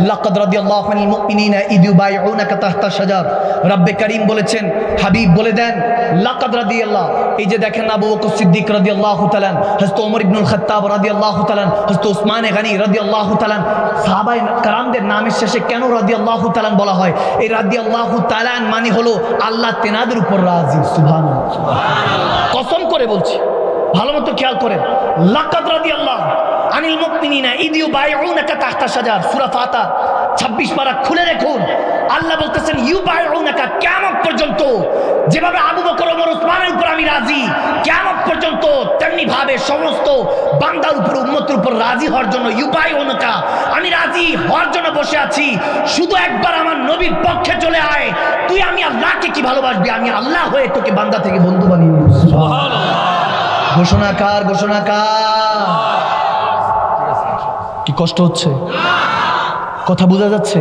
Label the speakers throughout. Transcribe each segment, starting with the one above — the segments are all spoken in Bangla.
Speaker 1: লাকাদ রাদিয়াল্লাহু আনিল মুমিনিনা ইয ইউবাইউনাকা তাহতা শাজার। রব্বে কারীম বলেছেন, হাবিব বলে দেন লাকাদ রাদিয়াল্লাহ। এই যে দেখেন আবু বকর সিদ্দিক রাদিয়াল্লাহু তাআলা, হযরত ওমর ইবনুল খাত্তাব রাদিয়াল্লাহু তাআলা, হযরত উসমান গনি রাদিয়াল্লাহু তাআলা, সাহাবায়ে কেরামদের নামের শেষে কেন রাদিয়াল্লাহু তাআলা বলা হয়? এই রাদিয়াল্লাহু তাআলা মানে হলো আল্লাহ তেনাদের উপর রাজি। সুবহানাল্লাহ, কসম করে বলছি, ভালো মতো খেয়াল করেন। লাকাদ রাদিয়াল্লাহু আনিল মুমিনিনা ইয ইউবাইউনাকা তাহতা শাজার, সূরা ফাতিহা 26 পারা খুলে দেখুন। আল্লাহ বলতেছেন ইউবাইউনাকা, কিয়ামত পর্যন্ত যেভাবে আবু বকর ওমর উসমানের উপর আমি রাজি, কিয়ামত পর্যন্ত তেমনি ভাবে সমস্ত বান্দার উপর উম্মতের উপর রাজি হওয়ার জন্য ইউবাইউনাকা, আমি রাজি হওয়ার জন্য বসে আছি। শুধু একবার আমার নবীর পক্ষে চলে আয়, তুই আমি আল্লাহকে কি ভালোবাসবি, আমি আল্লাহ হয়ে তোকে বান্দা থেকে বন্ধু বানিয়ে নেব। সুবহানাল্লাহ, ঘোষণাকার ঘোষণাকার। কি কষ্ট হচ্ছে? কথা বোঝা যাচ্ছে?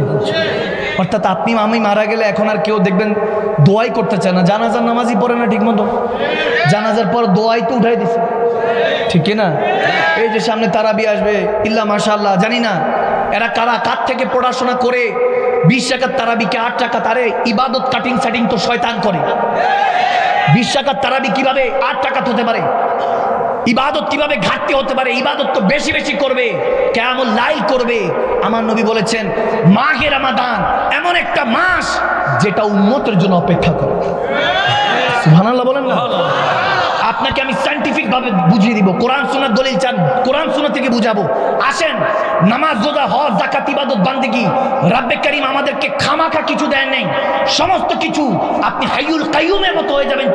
Speaker 1: অর্থাৎ আপনি আমি মারা গেলে এখন আর কেউ দেখবেন দোয়াই করতে চায় না। জানাজার নামাজই পড়ে না ঠিক মতো, জানাজার পর দোয়াই তো উঠাই দিছে, ঠিক না? এই যে সামনে তারাবি আসবে, ইল্লা মাশাআল্লাহ, জানি না এরা কারা কার থেকে পড়াশোনা করে 20 টাকার তারাবিকে 8 টাকা, তারে ইবাদত কাটিং সেটিং তো শয়তান করে। 20 টাকার তারাবি কিভাবে 8 টাকা হতে পারে? ইবাদত কিভাবে ঘাটতি হতে পারে? ইবাদত তো বেশি বেশি করবে, কিয়ামুল লাইল করবে। আমার নবী বলেছেন মাহে রমাদান এমন একটা মাস যেটা উম্মতের জন্য অপেক্ষা করে। সুবহানাল্লাহ বলেন না? আপনাকে আমি সায়েন্টিফিক ভাবে বুঝিয়ে দিব। কোরআন সুন্নাহ দলিল চান, কোরআন সুন্নাহ থেকে বুঝাবো। আসেন, নামাজ, রোজা, হজ, যাকাত, ইবাদত, বান্দেগী, রব্বে কারীম আমাদেরকে খামাখা কিছু দেন নাই। সমস্ত কিছু আপনি হাইয়ুল কাইয়ুমের মতো হয়ে যাবেন,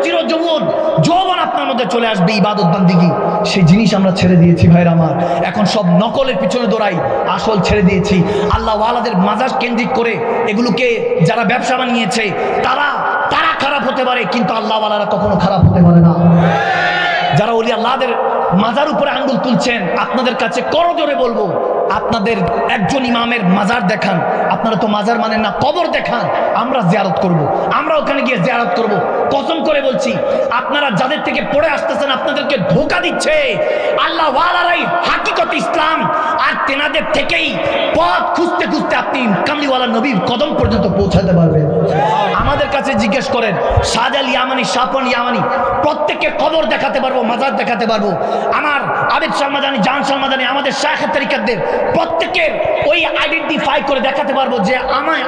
Speaker 1: যৌবন আপনার মধ্যে চলে আসবে। ইবাদত বান্দেগী সেই জিনিস আমরা ছেড়ে দিয়েছি ভাইরা আমার। এখন সব নকলের পিছনে দৌড়াই, আসল ছেড়ে দিয়েছি। আল্লাহ ওয়ালাদের মাজার কেন্দ্রিক করে এগুলোকে যারা ব্যবসা বানিয়েছে তারা খারাপ হতে পারে, কিন্তু আল্লাহ ওয়ালারা কখনো খারাপ হতে পারে না। যারা ওলি আল্লাহদের মাজার উপরে আঙ্গুল তুলছেন, আপনাদের কাছে করজোরে বলবো, আপনাদের একজন ইমামের মাজার দেখান। আপনারা তো মাজার মানেন না, কবর দেখান, আমরা জিয়ারত করব, আমরা ওখানে গিয়ে জিয়ারত করব। কসম করে বলছি, আপনারা যাদের থেকে পড়ে আসতেছেন আপনাদেরকে ধোঁকা দিচ্ছে আল্লাহ ওয়ালারাই হাকিকত ইসলাম, আর তেনাদের থেকেই পথ খুঁজতে খুঁজতে আপনি কামলিওয়ালা নবীর কদম পর্যন্ত পৌঁছাতে পারবেন। আমাদের কাছে জিজ্ঞেস করেন, শাহজাল ইয়ামানি, শাহপন ইয়ামানি, প্রত্যেককে কবর দেখাতে পারবো, মাজার দেখাতে পারবো। আমার আবেদ শর্মাদানি, জান শর্মাদানি, আমাদের শায়েখ তরিকাতদের প্রত্যেকের ওই আইডেন্টিফাই করে দেখাতে পারবো যে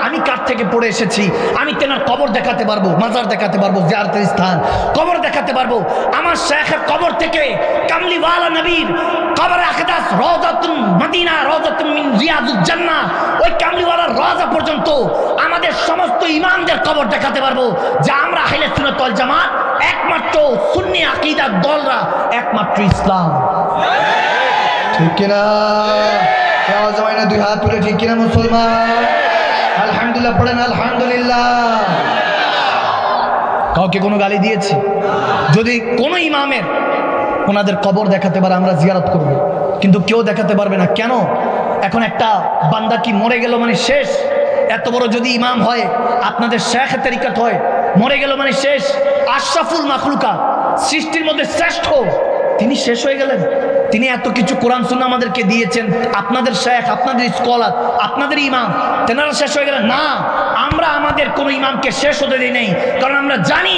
Speaker 1: আমি কার থেকে পড়ে এসেছি। আমি তেনার কবর দেখাতে পারবো, মাজার দেখাতে পারবো, জিয়ারতের স্থান কবর দেখাতে পারবো। আমার শায়েখের কবর থেকে কামলিওয়ালা নবীর কবরে আকদাস, রওজাতুন মদিনা, রওজাতুন মিন রিয়াজুল জান্নাহ, ওই কামলিওয়ালার রওজা পর্যন্ত আমাদের সমস্ত ইমামদের কবর দেখাতে পারবো। যে আমরা আহলে সুন্নাত ওয়াল জামাত একমাত্র সুন্নি আকীদার দলরা একমাত্র ইসলাম, ঠিক কিনা? আওয়াজ হয় না? দুই হাত তুলে ঠিক কিনা মুসলমান? আলহামদুলিল্লাহ পড়েন, আলহামদুলিল্লাহ। কাউকে কোনো গালি দিয়েছি? যদি কোনো ইমামের ওনাদের কবর দেখাতে পারে আমরা জিয়ারত করব, কিন্তু কেউ দেখাতে পারবে না। কেন? এখন একটা বান্দা কি মরে গেল মানে শেষ? এত বড় যদি ইমাম হয়, আপনাদের শায়েখ তরিকত হয়, মরে গেল মানে শেষ। আশরাফুল মাখলুকাত, সৃষ্টির মধ্যে শ্রেষ্ঠ, তিনি শেষ হয়ে গেলেন। তিনি এত কিছু কোরআন সুন্নাহ আমাদেরকে দিয়েছেন, আপনাদের শায়েখ, আপনাদের স্কলার, আপনাদের ইমাম, তেনারা শেষ হয়ে গেলেন না। আমরা আমাদের কোনো ইমামকে শেষ হতে দিই নাই, কারণ আমরা জানি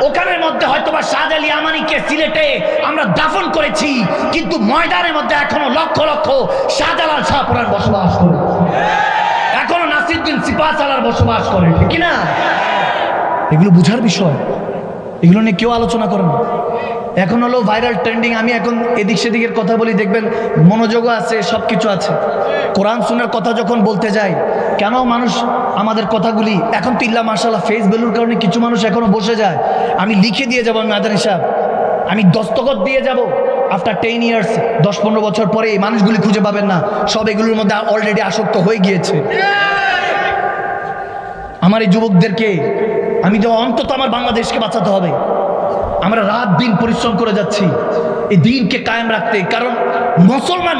Speaker 1: ওখানের মধ্যে হয়তোবা শাহজাল ইয়ামানিকে সিলেটে আমরা দাফন করেছি, কিন্তু ময়দানের মধ্যে এখনো লক্ষ লক্ষ শাহজালাল শাহপুরান বসবাস করে, এখনো নাসিরউদ্দিন সিপাহসালার বসবাস করে, ঠিক কিনা? এগুলো বুঝার বিষয়, এগুলো নিয়ে কেউ আলোচনা করে না। এখন হলো ভাইরাল ট্রেন্ডিং। আমি এখন এদিক সেদিকের কথা বলি, দেখবেন মনোযোগও আছে, সব কিছু আছে। কোরআন সুন্নাহর কথা যখন বলতে যাই, কেন মানুষ আমাদের কথাগুলি এখন তো ইল্লা মাশাআল্লাহ ফেস ভ্যালুর কারণে কিছু মানুষ এখনো বসে যায়। আমি লিখে দিয়ে যাবো, মাদানী সাহেব, আমি দস্তখত দিয়ে যাব, আফটার 10 ইয়ার্স, 10-15 বছর পরে এই মানুষগুলি খুঁজে পাবেন না, সব এগুলোর মধ্যে অলরেডি আসক্ত হয়ে গিয়েছে। আমার এই যুবকদেরকে আমি যে অন্তত আমার বাংলাদেশকে বাঁচাতে হবে। আমরা রাত দিন পরিশ্রম করে যাচ্ছি এই দিনকে কায়েম রাখতে, কারণ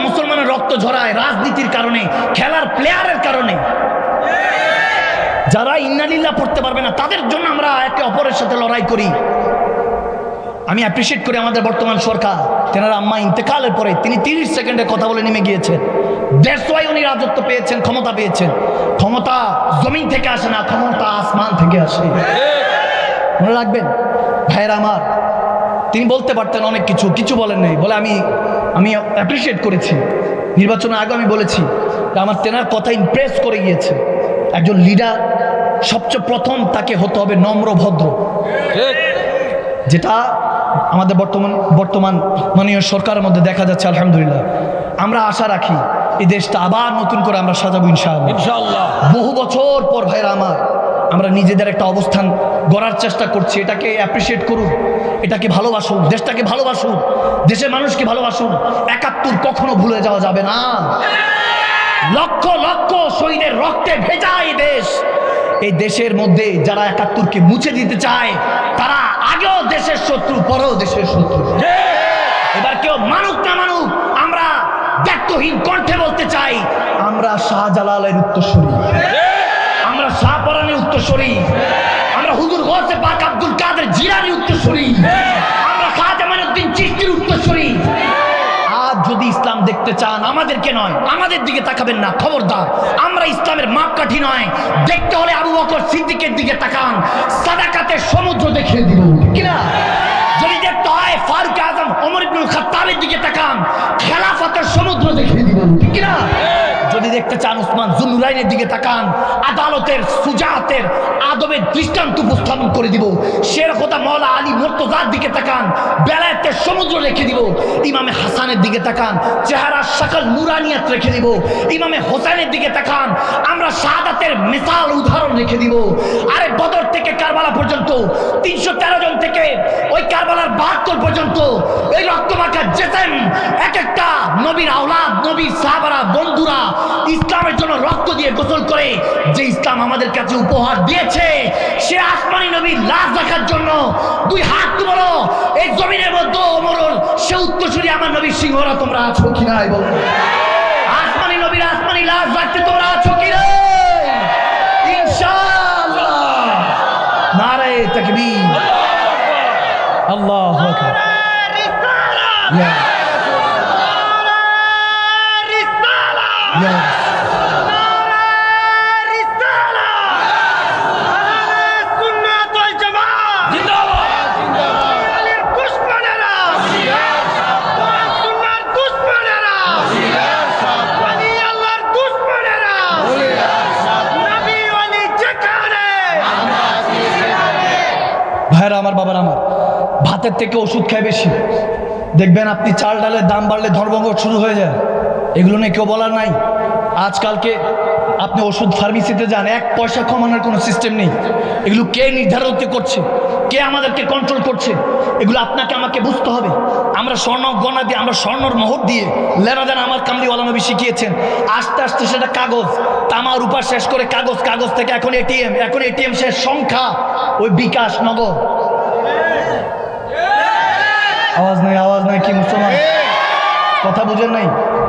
Speaker 1: মুসলমানের রক্ত ঝরায় রাজনীতির কারণে, খেলার প্লেয়ারের কারণে। যারা ইন্নালিল্লাহ পড়তে পারবে না তাদের জন্য আমরা একে অপরের সাথে লড়াই করি। আমি অ্যাপ্রিসিয়েট করি আমাদের বর্তমান সরকার, তেনারা আম্মা ইন্তেকালের পরে তিনি 30 সেকেন্ডে কথা বলে নেমে গিয়েছেন। দ্যাটস ওয়াই উনি রাজত্ব পেয়েছেন, ক্ষমতা পেয়েছেন। ক্ষমতা জমিন থেকে আসে না, ক্ষমতা আসমান থেকে আসে। মনে রাখবেন ভাইয়েরা আমার, তিনি বলতে পারতেন অনেক কিছু, কিছু বলেন নাই। বলে আমি অ্যাপ্রিসিয়েট করেছি, নির্বাচনের আগে আমি বলেছি যে আমার তেনার কথা ইমপ্রেস করে গিয়েছে। একজন লিডার সবচেয়ে প্রথম তাকে হতে হবে নম্র ভদ্র, যেটা আমাদের বর্তমান মাননীয় সরকারের মধ্যে দেখা যাচ্ছে। আলহামদুলিল্লাহ, আমরা আশা রাখি এই দেশটা আবার নতুন করে আমরা সাজাবো ইনশাআল্লাহ। বহু বছর পর ভাইরা আমার আমরা নিজেদের একটা অবস্থান গড়ার চেষ্টা করছি। এটাকে অ্যাপ্রিসিয়েট করুন, এটাকে ভালোবাসুন, দেশটাকে ভালোবাসুন, দেশের মানুষকে ভালোবাসুন। ৭১ কখনো ভুলে যাওয়া যাবে না। লক্ষ লক্ষ শহীদের রক্তে ভেজা এই দেশ, এই দেশের মধ্যে যারা ৭১কে মুছে দিতে চায় তারা আগেও দেশের শত্রু, পরেও দেশের শত্রু। এবার কেউ মানুক না মানুক, আমরা দায়িত্বহীন কণ্ঠে বলতে চাই, আমরা শাহজালালের উত্তরসূরি, আমরা শাহপরানের উত্তরসূরি, আমরা হুজুর গৌসে পাক আব্দুল কাদের জিলানীর উত্তরসূরি, আমরা খাজা মাইনুদ্দিন চিশতির উত্তরসূরি। আজ যদি ইসলাম দেখতে চান আমাদেরকে নয়, আমাদের দিকে তাকাবেন না, খবরদার। আমরা ইসলামের মাপকাঠি নয়, দেখতে হলে আবু বকর সিদ্দিকের দিকে তাকান, সাদাকাতের সমুদ্র দেখিয়ে দিব কিনা। যদি দেখতে হয় ফারুক আজম ওমর ইবনুল খাত্তাবের দিকে তাকান, খেলাফতের সমুদ্র দেখিয়ে দিব কিনা। যদি দেখতে চান উসমান জুন্নুরাইনের দিকে তাকান, আদালতের সুজাতের আদবের দৃষ্টান্ত উপস্থাপন করে দিব। শেরখোদা মাওলা আলী মুর্তজার দিকে তাকান, বেলায়েতের সমুদ্র রেখে দিব। ইমামে হাসানের দিকে তাকান, চেহারার সকল নুরানিয়াত রেখে দিব। ইমামে হোসেনের দিকে তাকান, আমরা শাহাদাতের মিসাল উদাহরণ রেখে দিব। আরে বদর থেকে কারবালা পর্যন্ত ৩১৩ জন থেকে ওই কারবালার ৭২ পর্যন্ত এই রক্তমাখা জেসেম, এক একটা নবীর আওলাদ, নবীর সাহাবারা, বন্ধুরা ইসলামের জন্য রক্ত দিয়ে গোসল করে যে ইসলাম আমাদের কাছে উপহার দিয়েছে, সে আসমানি নবীর লাশ দেখার জন্য ২ হাত তুলো। এই জমিনের মধ্যে অমরণ সে উত্তরসূরি আমার নবীর সিংহরা তোমরা আছো কিনা? বলো, আসমানি নবীর আসমানি লাশ রাখতে তোমরা আছো কিনা? ইনশাআল্লাহ। নারে তাকবীর, আল্লাহু আকবার। ভাইরা আমার, বাবার আমার, ভাতের থেকে ওষুধ খায় বেশি। দেখবেন আপনি চাল ডালের দাম বাড়লে ধর্মঘট শুরু হয়ে যায়। এগুলো নিয়ে কেউ বলার নাই। আজকালকে আপনি ওষুধ ফার্মেসিতে যান, ১ পয়সা কমানোর কোনো সিস্টেম নেই। এগুলো কে নির্ধারিত করছে, কে আমাদেরকে কন্ট্রোল করছে, এগুলো আপনাকে আমাকে বুঝতে হবে। আমরা স্বর্ণ গণা দিয়ে, আমরা স্বর্ণর মোহর দিয়ে লেনাদেন আমার কামলিওয়ালা নবী শিখিয়েছেন। আস্তে আস্তে সেটা কাগজ, তামা রূপা শেষ করে কাগজ, কাগজ থেকে এখন এটিএম, এখন এটিএম শেষ সংখ্যা, ওই বিকাশ নগদ। আওয়াজ নাই, আওয়াজ নাই কি মুসলমান? কথা বুঝেন নাই?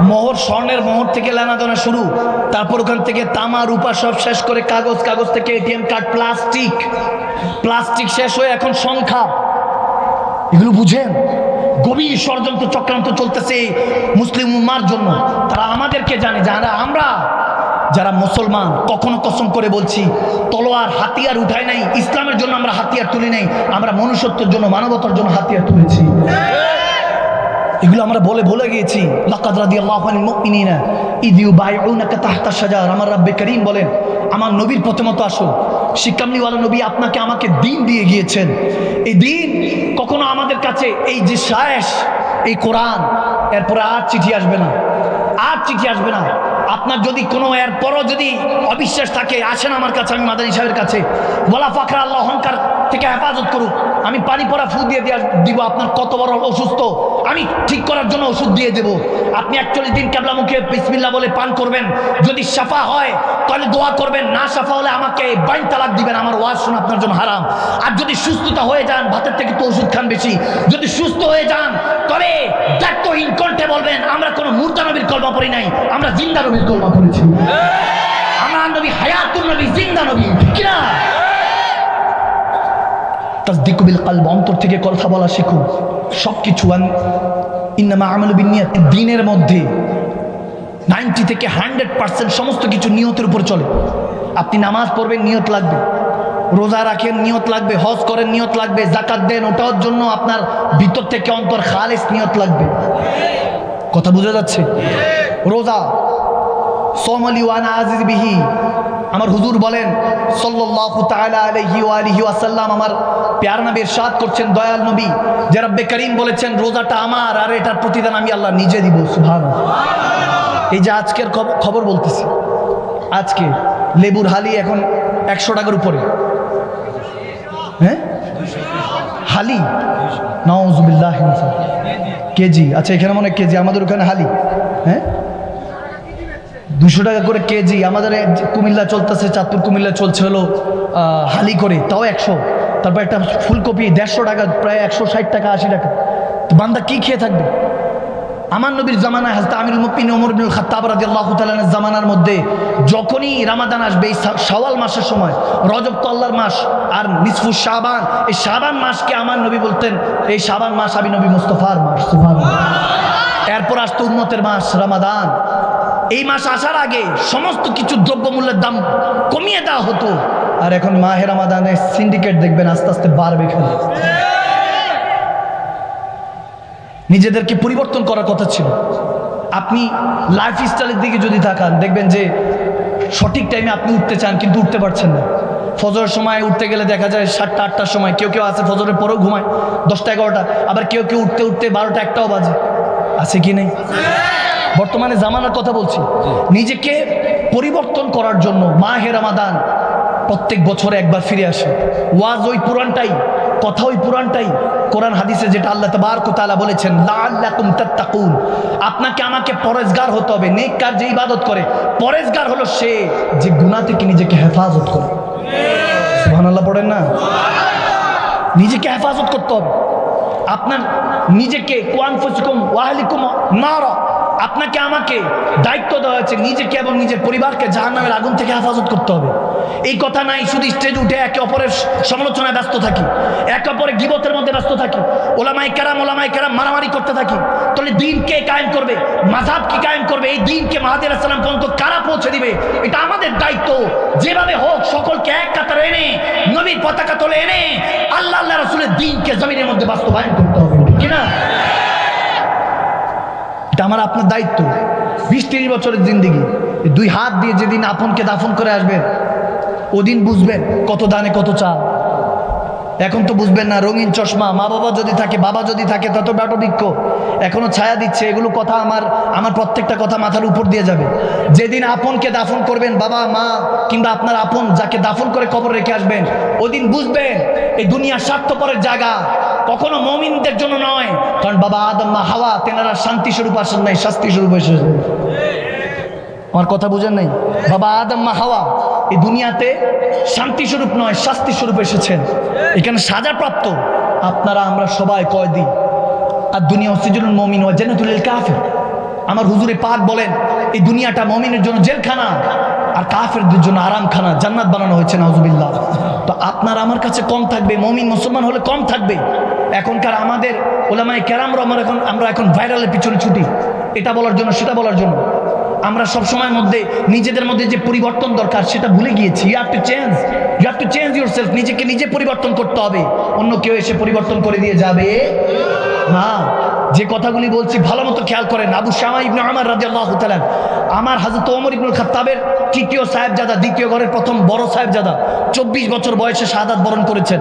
Speaker 1: মোহর, স্বর্ণের মোহর থেকে লেনাদেনা শুরু, তারপর ওখান থেকে তামা রূপা সব শেষ করে কাগজ, কাগজ থেকে এটিএম কার্ড, প্লাস্টিক, প্লাস্টিক শেষ হয়ে এখন সংখ্যা। এগুলো বুঝেন? গভীর ষড়যন্ত্র চক্রান্ত চলতেছে মুসলিম উম্মার জন্য। তারা আমাদেরকে জানে, আমরা যারা মুসলমান, কখনো কসম করে বলছি, তলোয়ার হাতিয়ার উঠায় নাই, ইসলামের জন্য আমরা হাতিয়ার তুলি নাই, আমরা মনুষ্যত্বের জন্য, মানবতার জন্য হাতিয়ার তুলেছি। এগুলো আমরা বলে গিয়েছি। লাকাদ রাদিয়াল্লাহু আনিল মুমিনিনা ইয ইউবাইউনাকা তাহতা শাজার। আমার রাব্বে করিম বলেন, আমার নবীর প্রথমত আসো। শিক্ষামনিওয়ালা নবী আপনাকে আমাকে দিন দিয়ে গিয়েছেন। এই দিন কখনো আমাদের কাছে, এই যে শেষ, এই কোরআন, এরপরে আর চিঠি আসবে না, আর চিঠি আসবে না। আপনার যদি কোনো এরপরও যদি অবিশ্বাস থাকে, আসেন আমার কাছে, আমি মাদানী সাহেবের কাছে। বলা ফাকরা, আল্লাহ অহংকার থেকে হেফাজত করুক। আমি পানি পড়া ফু দিয়ে দিব। আপনার কত বড় অসুস্থ, আমি ঠিক করার জন্য ওষুধ দিয়ে দেব। আপনি ৪১ দিন ক্যাবলা মুখে বিসমিল্লাহ বলে পান করবেন। যদি সাফা হয় তাহলে দোয়া করবেন, না সাফা হলে আমাকে ২২ তালাক দিবেন। আমার ওয়াজ শোনা আপনার জন্য হারাম। আর যদি সুস্থতা হয়ে যান, ভাতের থেকে তো ওষুধ খান বেশি, যদি সুস্থ হয়ে যান তবে দায়িত্বহীন কণ্ঠে বলবেন, আমরা কোনো মুর্দা নবীর কলমা পড়ি নাই, আমরা জিন্দা নবীর কলমা পড়েছি। আমার নবী হায়াতুন নবী, জিন্দা নবী, কিনা? তাসদিকু বিল কলব, অন্তর থেকে কথা বলা শিখুন। সবকিছু ইন্নামা আমালু বিন্নিয়াত। দিনের মধ্যে 90 থেকে 100% সমস্ত কিছু নিয়তের উপর চলে। আপনি নামাজ পড়বেন, নিয়ত লাগবে। রোজা রাখেন, নিয়ত লাগবে। হজ করেন, নিয়ত লাগবে। যাকাত দেন, ওটার জন্য আপনার ভিতর থেকে অন্তর খালেস নিয়ত লাগবে। কথা বোঝা যাচ্ছে? রোজা সোমালি ওয়ানা আজিজ বিহি, আমার হুজুর বলেন সাল্লাল্লাহু তাআলা আলাইহি ওয়া আলিহি ওয়াসাল্লাম, আমার প্যার নবী ইরশাদ করছেন, দয়াল নবী যে রব্বে করিম বলেছেন রোজাটা আমার, আর এটার প্রতিদান আমি আল্লাহ নিজে দিব। সুবহানাল্লাহ। এই যে আজকের খবর বলতেছি, আজকে লেবুর হালি এখন 100 টাকার উপরে। হ্যাঁ, হালি নাউযুবিল্লাহ কেজি। আচ্ছা, এখানে মনে হয় কেজি, আমাদের ওখানে হালি। হ্যাঁ, 200 টাকা করে কেজি। আমাদের কুমিল্লা চলতেছে, চাঁদপুর কুমিল্লা চলছে হলো হালি করে, তাও 100। তারপর একটা ফুলকপি 150 টাকা, প্রায় 160 টাকা 80 টাকা। তো বান্দা কি খেয়ে থাকবে? আমার নবীর জামানায় হযরত আমিরুল মুমিনিন ওমর ইবনুল খাত্তাব রাদিয়াল্লাহু তাআলা এর জামানার মধ্যে যখনই রমাদান আসবে, এই শাওয়াল মাসের সময়, রজব তো আল্লাহর মাস, আর নিসফু শাবান, এই শাবান মাসকে আমার নবী বলতেন এই শাবান মাস আমি নবী মুস্তাফার মাস। সুবহানাল্লাহ। এরপর আসতো উম্মতের মাস রমাদান। এই মাস আসার আগে সমস্ত কিছু দ্রব্যমূল্যের দাম কমিয়ে দেওয়া হতো, আর এখন মাহে রমাদানের সিন্ডিকেট দেখবেন আস্তে আস্তে বাড়বে। খালি নিজেদেরকে পরিবর্তন করার কথা ছিল। আপনি লাইফ স্টাইলের দিকে যদি তাকান, দেখবেন যে সঠিক টাইমে আপনি উঠতে চান কিন্তু উঠতে পারছেন না। ফজরের সময় উঠতে গেলে দেখা যায় 7টা 8টার সময়, কেউ কেউ আছে ফজরের পরেও ঘুমায় 10টা 11টা, আবার কেউ কেউ উঠতে উঠতে 12টা 1টাও বাজে। আছে কি নেই? বর্তমানে জামানার কথা বলছি। নিজেকে পরিবর্তন করার জন্য মাহে রমাদান প্রত্যেক বছরে একবার ফিরে আসে। ওয়াজ ওই পুরানটাই, কথা ওই পুরানটাই। কোরআন হাদিসে যেটা আল্লাহ তাবারক ওয়া তাআলা বলেছেন, লাআল্লাকুম তাত্তাকুন, আপনাকে আমাকে পরেজগার হতে হবে। নেককার যে ইবাদত করে, পরেজগার হলো সে যে গুনাহ থেকে নিজেকে হেফাজত করে। সুবহানাল্লাহ পড়েন না? নিজেকে হেফাজত করতে হবে। আপনার নিজেকে কুআনফুসুকুম ওয়া আহলিকুম নারা, আপনাকে আমাকে দায়িত্ব দেওয়া হয়েছে নিজেকে এবং নিজের পরিবারকে জাহান্নামের আগুন থেকে হেফাজত করতে হবে। এই কথা নাই শুধু স্টেজে উঠে একে অপরের সমালোচনায় ব্যস্ত থাকি, একে অপরের গীবতের মধ্যে ব্যস্ত থাকি, ওলামায়ে কেরাম মারামারি করতে থাকি। তাহলে দিন কে কায়েম করবে? মাযহাব কি কায়েম করবে? এই দিনকে মাহাদি আলাইহিস সালাম পর্যন্ত কারা পৌঁছে দিবে? এটা আমাদের দায়িত্ব। যেভাবে হোক সকলকে এক কাতারে এনে নবীর পতাকা তলে এনে আল্লাহ রাসূলের দিনকে জমিনের মধ্যে বাস্তবায়ন করতে হবে, কিনা? এটা আমার আপনার দায়িত্ব। 20-30 বছরের জিন্দেগি, 2 হাত দিয়ে যেদিন আপনকে দাফন করে আসবেন ওদিন বুঝবেন কত দানে কত চাল। এখন তো বুঝবেন না। রঙিন চশমা, মা বাবা যদি থাকে, বাবা যদি থাকে, তত ব্যাটবৃক্ষ এখনো ছায়া দিচ্ছে। এগুলো কথা আমার প্রত্যেকটা কথা মাথার উপর দিয়ে যাবে। যেদিন আপনকে দাফন করবেন, বাবা মা কিংবা আপনার আপন যাকে দাফন করে কবর রেখে আসবেন, ওদিন বুঝবেন এই দুনিয়া স্বার্থপরের জায়গা, কখনো মুমিনদের জন্য নয়। কারণ বাবা আদম মা হাওয়া তেনারা শান্তি স্বরূপ আসেন নাই, শাস্তি স্বরূপ এসেছেন। আমার কথা বুঝেন নাই? বাবা আদম মা হাওয়া এই দুনিয়াতে শান্তি স্বরূপ নয়, শাস্তি স্বরূপ এসেছেন। এখানে সাজাপ্রাপ্ত আপনারা আমরা সবাই কয়েদি। আর দুনিয়া সিজনুল মুমিন ওয়া জান্নাতুল লিল কাফির। আমার হুজুরে পাক বলেন এই দুনিয়াটা মুমিনের জন্য জেলখানা আর কাফেরদের জন্য আরামখানা, জান্নাত বানানো হয়েছে নাউজুবিল্লাহ। তো আপনার আমার কাছে কম থাকবে, মুমিন মুসলমান হলে কম থাকবে। এখনকার আমাদের ওলামায়ে কেরামরা আমরা এখন ভাইরালের পিছনে ছুটি, এটা বলার জন্য সেটা বলার জন্য। আমরা সব সময়ের মধ্যে নিজেদের মধ্যে যে পরিবর্তন দরকার সেটা ভুলে গিয়েছি। You have to change yourself. নিজেকে নিজে পরিবর্তন করতে হবে, অন্য কেউ এসে পরিবর্তন করে দিয়ে যাবে না। যে কথাগুলি বলছি ভালো মতো খেয়াল করেন। আবু শামা ইবনে উমর রাদিয়াল্লাহু তাআলা, আমার হযরত ওমর ইবনুল খাত্তাবের তৃতীয় সাহেবজাদা, দ্বিতীয় ঘরের প্রথম বড় সাহেবজাদা, 24 বছর বয়সে শাহাদাত বরণ করেছেন।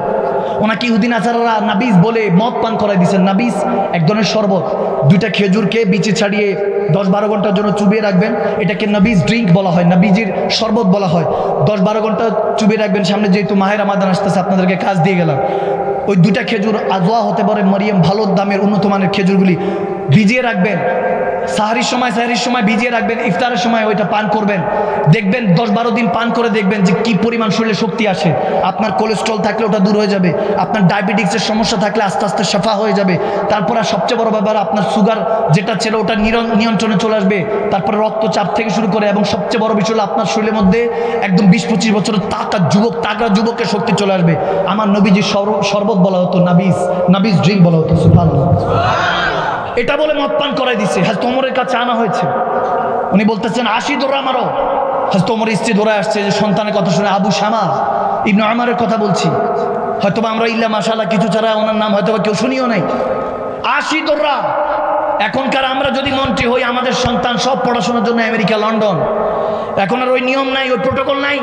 Speaker 1: ওনাকে ইহুদি নাসারারা নাবিজ বলে মদ পান করাই দিয়েছেন। নাবিজ এক ধরনের শরবত, 2টা খেজুরকে বিচি ছাড়িয়ে 10-12 ঘন্টার জন্য চুবিয়ে রাখবেন, এটাকে নবিজ ড্রিঙ্ক বলা হয়, নবীজির শরবত বলা হয়। 10-12 ঘন্টা চুবিয়ে রাখবেন। সামনে যেহেতু মাহে রমাদান আসতেছে, আপনাদেরকে কাজ দিয়ে গেলাম। ওই 2টা খেজুর আজওয়া হতে পারে মরিয়ম, ভালো দামের উন্নত মানের খেজুরগুলি ভিজিয়ে রাখবেন। সাহারির সময় ভিজিয়ে রাখবেন, ইফতারের সময় ওইটা পান করবেন। দেখবেন 10-12 দিন পান করে দেখবেন যে কি পরিমাণ শরীরে শক্তি আসে। আপনার কোলেস্ট্রল থাকলে ওটা দূর হয়ে যাবে, আপনার ডায়াবেটিক্সের সমস্যা থাকলে আস্তে আস্তে সাফা হয়ে যাবে। তারপর আর সবচেয়ে বড় ব্যাপার, আপনার সুগার যেটা ছিল ওটা নিয়ন্ত্রণে চলে আসবে। তারপরে রক্তচাপ থেকে শুরু করে, এবং সবচেয়ে বড় বিষয় হলো আপনার শরীরের মধ্যে একদম 20-25 বছরের তাগড়া যুবকের শক্তি চলে আসবে। আমার নবীজি শরবত বলা হতো, নাবিজ ড্রিঙ্ক বলা হতো। সুবহানাল্লাহ। এটা বলে মদ পান করাই দিছে। হযরত ওমরের কাছে আনা হয়েছে। উনি বলতেছেন 80 দৌড়া মারো। হয়তো ওমর স্ত্রী দৌড়ায় আসছে, যে সন্তানের কথা শুনে, আবু শামা ইবনে উমরের কথা বলছি, হয়তোবা আমরা ইল্লা মাশাআল্লাহ কিছু ছাড়া ওনার নাম হয়তোবা কেউ শুনিও নাই। 80 দৌড়া। এখনকার আমরা যদি মন্ত্রী হই, আমাদের সন্তান সব পড়াশোনার জন্য আমেরিকা, লন্ডন। এখন আর ওই নিয়ম নাই, ওই প্রোটোকল নাই।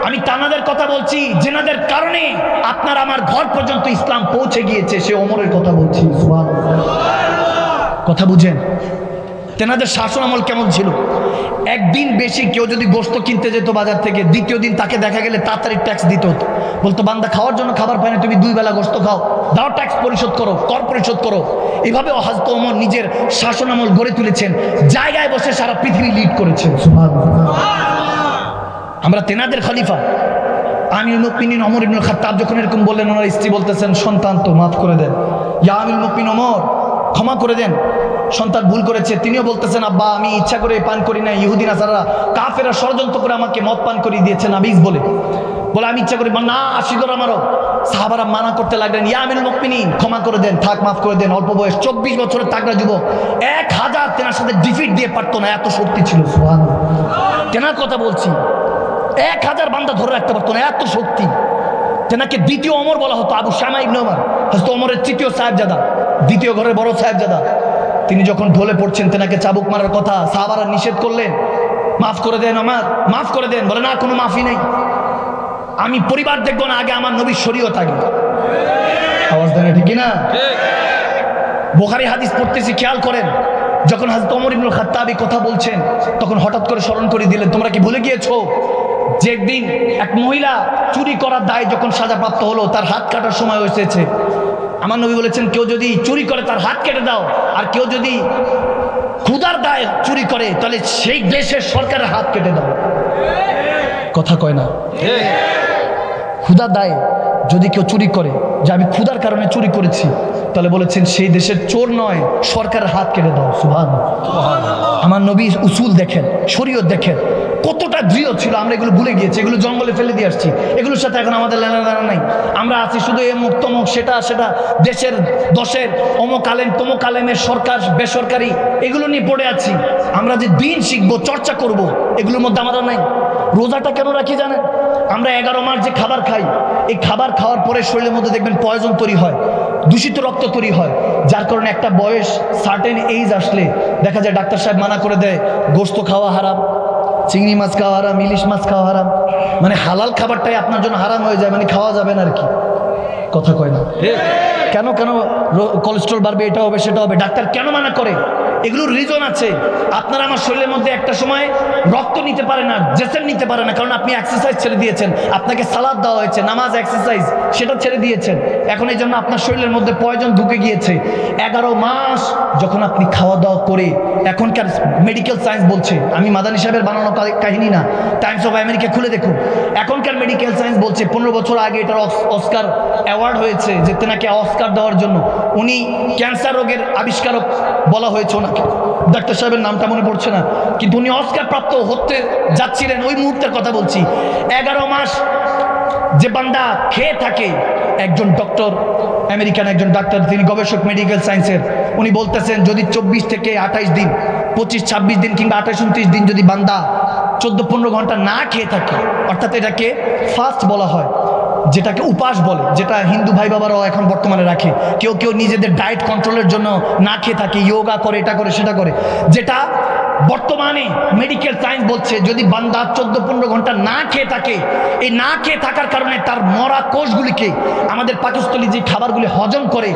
Speaker 1: আমি তানাদের কথা বলছি, যেনাদের কারণে আপনার আমার ঘর পর্যন্ত ইসলাম পৌঁছে গিয়েছে, সে ওমরের কথা বলছি। কথা বুঝেন? তেনাদের শাসন আমল কেমন ছিল? একদিন বেশি কেউ যদি গোশত কিনতে যেত বাজার থেকে, দ্বিতীয় দিন তাকে দেখা গেলে তাড়াতাড়ি ট্যাক্স দিতে হতো। বলতো, বান্দা খাওয়ার জন্য খাবার পায় না, তুমি 2 বেলা গোশত খাও, দাও ট্যাক্স পরিশোধ করো, কর পরিশোধ করো। এভাবে হযরত ওমর নিজের শাসন আমল গড়ে তুলেছেন, জায়গায় বসে সারা পৃথিবী লিড করেছেন। আমরা তেনাদের খলিফা আমিরুল মুমিনিন ওমর ইবনুল খাত্তাব যখন এরকম বললেন, ওনার স্ত্রী বলতেছেন, সন্তান তো মাফ করে দেন, ইয়া আমিরুল মুমিনিন ওমর ক্ষমা করে দেন, সন্তান ভুল করেছে। তিনিও বলতেছেন, আব্বা আমি ইচ্ছা করে পান করি না, ইহুদি নাসারা কাফেররা ষড়যন্ত্র করে আমাকে মদ পান করিয়ে দিয়েছে নাবিজ বলে আমি ইচ্ছা করি না, 80 দৌড়া মারো। সাহাবারা মানা করতে লাগলেন, ইয়া আমিরুল মুমিনিন ক্ষমা করে দেন, থাক মাফ করে দেন, অল্প বয়স 24 বছরের তাগড়া যুবক, 1000 তেনার সাথে ডিফিট দিয়ে পারতো না, এত শক্তি ছিল। সুবহানাল্লাহ, তেনার কথা বলছি, 1000 বান্দা ধরে রাখতে পারতো না, এত শক্তি। তেনাকে দ্বিতীয় ওমর বলা হতো, আবু শামা ইবনে ওমর, হযরত ওমরের তৃতীয় সাহেবজাদা, দ্বিতীয় ঘরের বড় সাহেবজাদা। তিনি যখন ঢলে পড়ছেন, তেনাকে চাবুক মারার কথা, সাহাবারা নিষেধ করলেন, মাফ করে দেন ওমর, মাফ করে দেন। বলে, না, কোনো মাফি নেই, আমি পরিবার দেখবো না, আগে আমার নবীর শরীয়ত আগে। আওয়াজ দেন ঠিক না? বুখারী হাদিস পড়তেছি, খেয়াল করেন। যখন হযরত ওমর ইবনুল খাত্তাব কথা বলছেন, তখন হঠাৎ করে স্মরণ করে দিলেন, তোমরা কি ভুলে গিয়েছো যে একদিন এক মহিলা চুরি করার দায়ে যখন সাজাপ্রাপ্ত হলো, তার হাত কাটার সময় হয়েছে। আমার নবী বলেছেন, কেউ যদি চুরি করে তার হাত কেটে দাও, আর কেউ যদি ক্ষুধার দায়ে চুরি করে তাহলে সেই দেশের সরকারের হাত কেটে দাও। কথা কয় না? ক্ষুধার দায়ে যদি কেউ চুরি করে, যে আমি ক্ষুধার কারণে চুরি করেছি, তাহলে বলেছেন সেই দেশের চোর নয়, সরকারের হাত কেটে দাও। সুবহানাল্লাহ। আমার নবী উসুল দেখেন, শরীয়ত দেখেন, কতটা দৃঢ় ছিল। আমরা এগুলো ভুলে গিয়েছি, এগুলো জঙ্গলে ফেলে দিয়ে আসছি, এগুলোর সাথে এখন আমাদের লেনাদেনা নাই। আমরা আছি শুধু এমুক তমুক, সেটা দেশের দশের অমুক আলেম তমুক আলেমের, সরকার বেসরকারি, এগুলো নিয়ে পড়ে আছি। আমরা যে দিন শিখবো, চর্চা করব, এগুলোর মধ্যে আমাদের নাই। রোজাটা কেন রাখি জানেন? আমরা 11 মাস যে খাবার খাই, এই খাবার খাওয়ার পরে শরীরের মধ্যে দেখবেন পয়জন তৈরি হয়, দূষিত রক্ত তৈরি হয়, যার কারণে একটা বয়স, সার্টেন এইজ আসলে দেখা যায় ডাক্তার সাহেব মানা করে দেয়, গোশত খাওয়া হারাম, চিংড়ি মাছ খাওয়া হারাম, ইলিশ মাছ খাওয়া হারাম। মানে হালাল খাবারটাই আপনার জন্য হারাম হয়ে যায়, মানে খাওয়া যাবে না আর কি। কথা কয় না? কেন কোলেস্ট্রল বাড়বে, এটা হবে সেটা হবে, ডাক্তার কেন মানা করে? এগুলোর রিজন আছে। আপনার আমার শরীরের মধ্যে একটা সময় রক্ত নিতে পারে না, জেসেম নিতে পারে না, কারণ আপনি এক্সারসাইজ ছেড়ে দিয়েছেন, আপনাকে সালাদ দেওয়া হয়েছে, নামাজ এক্সারসাইজ সেটা ছেড়ে দিয়েছেন। এখন এই জন্য আপনার শরীরের মধ্যে পয়জন ঢুকে গিয়েছে। 11 মাস যখন আপনি খাওয়া দাওয়া করে, এখনকার মেডিকেল সায়েন্স বলছে, আমি মাদানী সাহেবের বানানো কাহিনী না, টাইমস অফ আমেরিকা খুলে দেখুন, এখনকার মেডিকেল সায়েন্স বলছে 15 বছর আগে এটার অস্কার অ্যাওয়ার্ড হয়েছে, যে তেনাকে অস্কার দেওয়ার জন্য, উনি ক্যান্সার রোগের আবিষ্কারক বলা হয়েছে ওনাকে, ডাক্তার সাহেবের নামটা মনে পড়ছে না, কিন্তু উনি অস্কার প্রাপ্ত হতে যাচ্ছিলেন, ওই মুহূর্তের কথা বলছি। 11 মাস যে বান্দা খেয়ে থাকে, একজন ডক্টর, আমেরিকান একজন ডাক্তার, তিনি গবেষক মেডিকেল সায়েন্সের, উনি বলতেছেন যদি 24 থেকে 28 দিন, 25-26 দিন কিংবা 28-29 দিন যদি বান্দা 14-15 ঘন্টা না খেয়ে থাকে, অর্থাৎ এটাকে ফাস্ট বলা হয়, যেটাকে উপাস বলে, যেটা হিন্দু ভাই বাবারাও এখন বর্তমানে রাখে, কেউ কেউ নিজেদের ডায়েট কন্ট্রোলের জন্য না খেয়ে থাকে, যোগা করে, এটা করে সেটা করে, যেটা বর্তমানে মেডিকেল সায়েন্স বলছে যদি বান্দা 14-15 ঘন্টা না খেয়ে থাকে, এই না খেয়ে থাকার কারণে তার মরা কোষগুলিকে আমাদের পাকস্থলী যে খাবারগুলি হজম করে,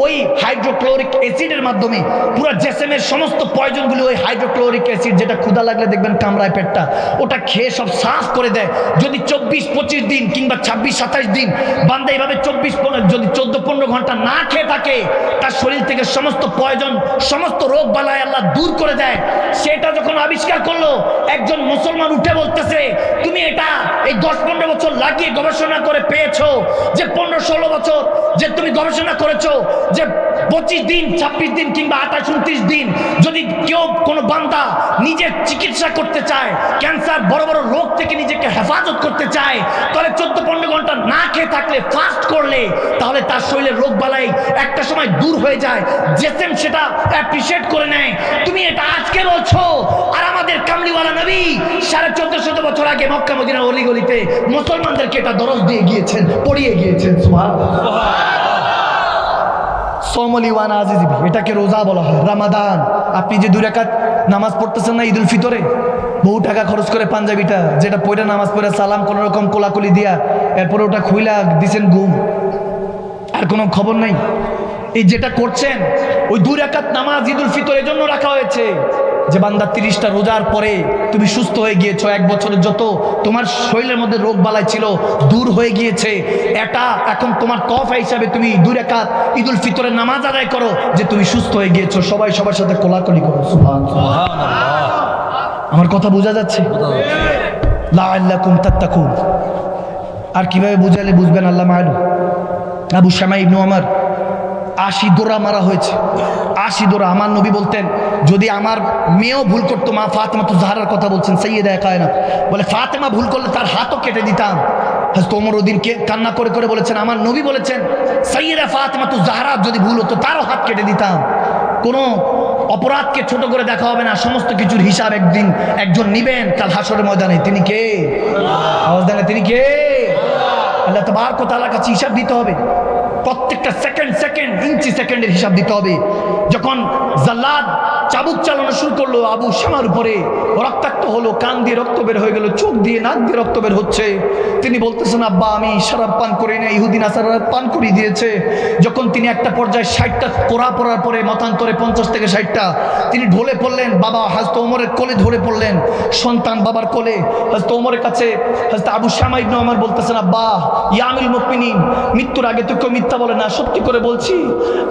Speaker 1: ওই হাইড্রোক্লোরিক অ্যাসিডের মাধ্যমে পুরো জেসেমের সমস্ত পয়জনগুলি, ওই হাইড্রোক্লোরিক অ্যাসিড, যেটা ক্ষুধা লাগলে দেখবেন কামড়ায় পেটটা, ওটা খেয়ে সব সাফ করে দেয়। যদি 24-25 দিন কিংবা 26-27 দিন বান্দা এইভাবে 14-15 ঘন্টা না খেয়ে থাকে, তার শরীর থেকে সমস্ত পয়জন, সমস্ত রোগ বালাই আল্লাহ দূর করে দেয়। সেটা যখন আবিষ্কার করলো, একজন মুসলমান উঠে বলতেছে, তুমি এটা এই 10-15 বছর লাগিয়ে গবেষণা করে পেয়েছো, যে 15-16 বছর যে তুমি গবেষণা করেছো, যে 25 দিন 26 দিন কিংবা 28-29 দিন যদি কেউ কোনো বান্দা নিজের চিকিৎসা করতে চায়, ক্যান্সার বড় বড় রোগ থেকে নিজেকে হেফাজত করতে চায়, তাহলে 14-15 ঘন্টা না খেয়ে থাকলে, ফাস্ট করলে, তাহলে তার শরীরের রোগ বালাই একটা সময় দূর হয়ে যায়। জেসেম সেটা অ্যাপ্রিশিয়েট করে নেয়। তুমি এটা আজকে বলছো, আর আমাদের কামলিওয়ালা নবী 1450 বছর আগে মক্কা মদিনার অলিগলিতে মুসলমানদেরকে এটা দরজ দিয়ে গিয়েছেন, পড়িয়ে গিয়েছেন। এটাকে রোজা বলা হয়। রামাদান, আপনি যে 2 রাকাত নামাজ পড়তেছেন না ঈদুল ফিতরে, বহু টাকা খরচ করে পাঞ্জাবিটা যেটা পড়ে নামাজ পড়ে সালাম কোন রকম কোলাকুলি দিয়া এরপরে ওটা খুইলা দিছেন ঘুম, আর কোনো খবর নাই। এই যেটা করছেন ওই 2 রাকাত নামাজ ঈদুল ফিতরের জন্য রাখা হয়েছে যে বান্দা 30টা রোজার পরে তুমি সুস্থ হয়ে গিয়েছো, 1 বছরের যত তোমার শরীরের মধ্যে রোগ বালাই ছিল দূর হয়ে গিয়েছে, এটা এখন তোমার তহফা হিসাবে তুমি 2 রাকাত ঈদুল ফিতরের নামাজ আদায় করো যে তুমি সুস্থ হয়ে গিয়েছো। সবাই সবার সাথে কোলাকুলি করো। সুবহানাল্লাহ। আমার কথা বোঝা যাচ্ছে? লাআল্লাকুম তাত্তাকুন। আর কিভাবে বুঝালে বুঝবেন আল্লাহ মালুম। আবু শামা ইবনে ওমর 80 দোরা মারা হয়েছে, 80 দোরা। আমার নবী বলতেন যদি আমার মেয়েও ভুল করতো, মা ফাতেমা তো জাহরার কথা বলছেন, সাইয়্যিদা কায়নাত, বলে ফাতেমা ভুল করলে তার হাতও কেটে দিতাম। হযরত ওমর ওদিনকে কান্না করে করে বলেছেন, আমার নবী বলেছেন সাইয়্যিদা ফাতেমা তো জাহরা যদি ভুল হতো তারও হাত কেটে দিতাম। কোনো অপরাধকে ছোট করে দেখা হবে না, সমস্ত কিছুর হিসাব একদিন একজন নিবেন কাল হাসরের ময়দানে। তিনি কে? আওয়াজ দেন, তিনি কে? আল্লাহ তাবারক ওয়া তাআলার কাছে হিসাব দিতে হবে। প্রত্যেকটা সেকেন্ড ইঞ্চি সেকেন্ডের হিসাব দিতে হবে। যখন জাল্লাদ চাবুক চালানো শুরু করলো আবু শামার উপরে, রক্তাক্ত হলো, কান দিয়ে রক্ত বের হয়ে গেল, চোখ দিয়ে নাক দিয়ে রক্ত বের হচ্ছে। তিনি বলতেছেন আব্বা আমি শরাব পান করি না, ইহুদি নাসারারা পান করিয়ে দিয়েছে। যখন তিনি একটা পর্যায়ে 60টা কোরা পড়ার পরে মতান্তরে 50 থেকে 60টা তিনি ঢলে পড়লেন, বাবা হযরত ওমরের কোলে ঢলে পড়লেন, সন্তান বাবার কোলে। হযরত ওমরের কাছে হযরত আবু শামা ইবনে ওমর বলতেছেন আব্বা ইয়া আমিরুল মুমিনিন, মৃত্যুর আগে তো কেউ মিথ্যা বলে না, সত্যি করে বলছি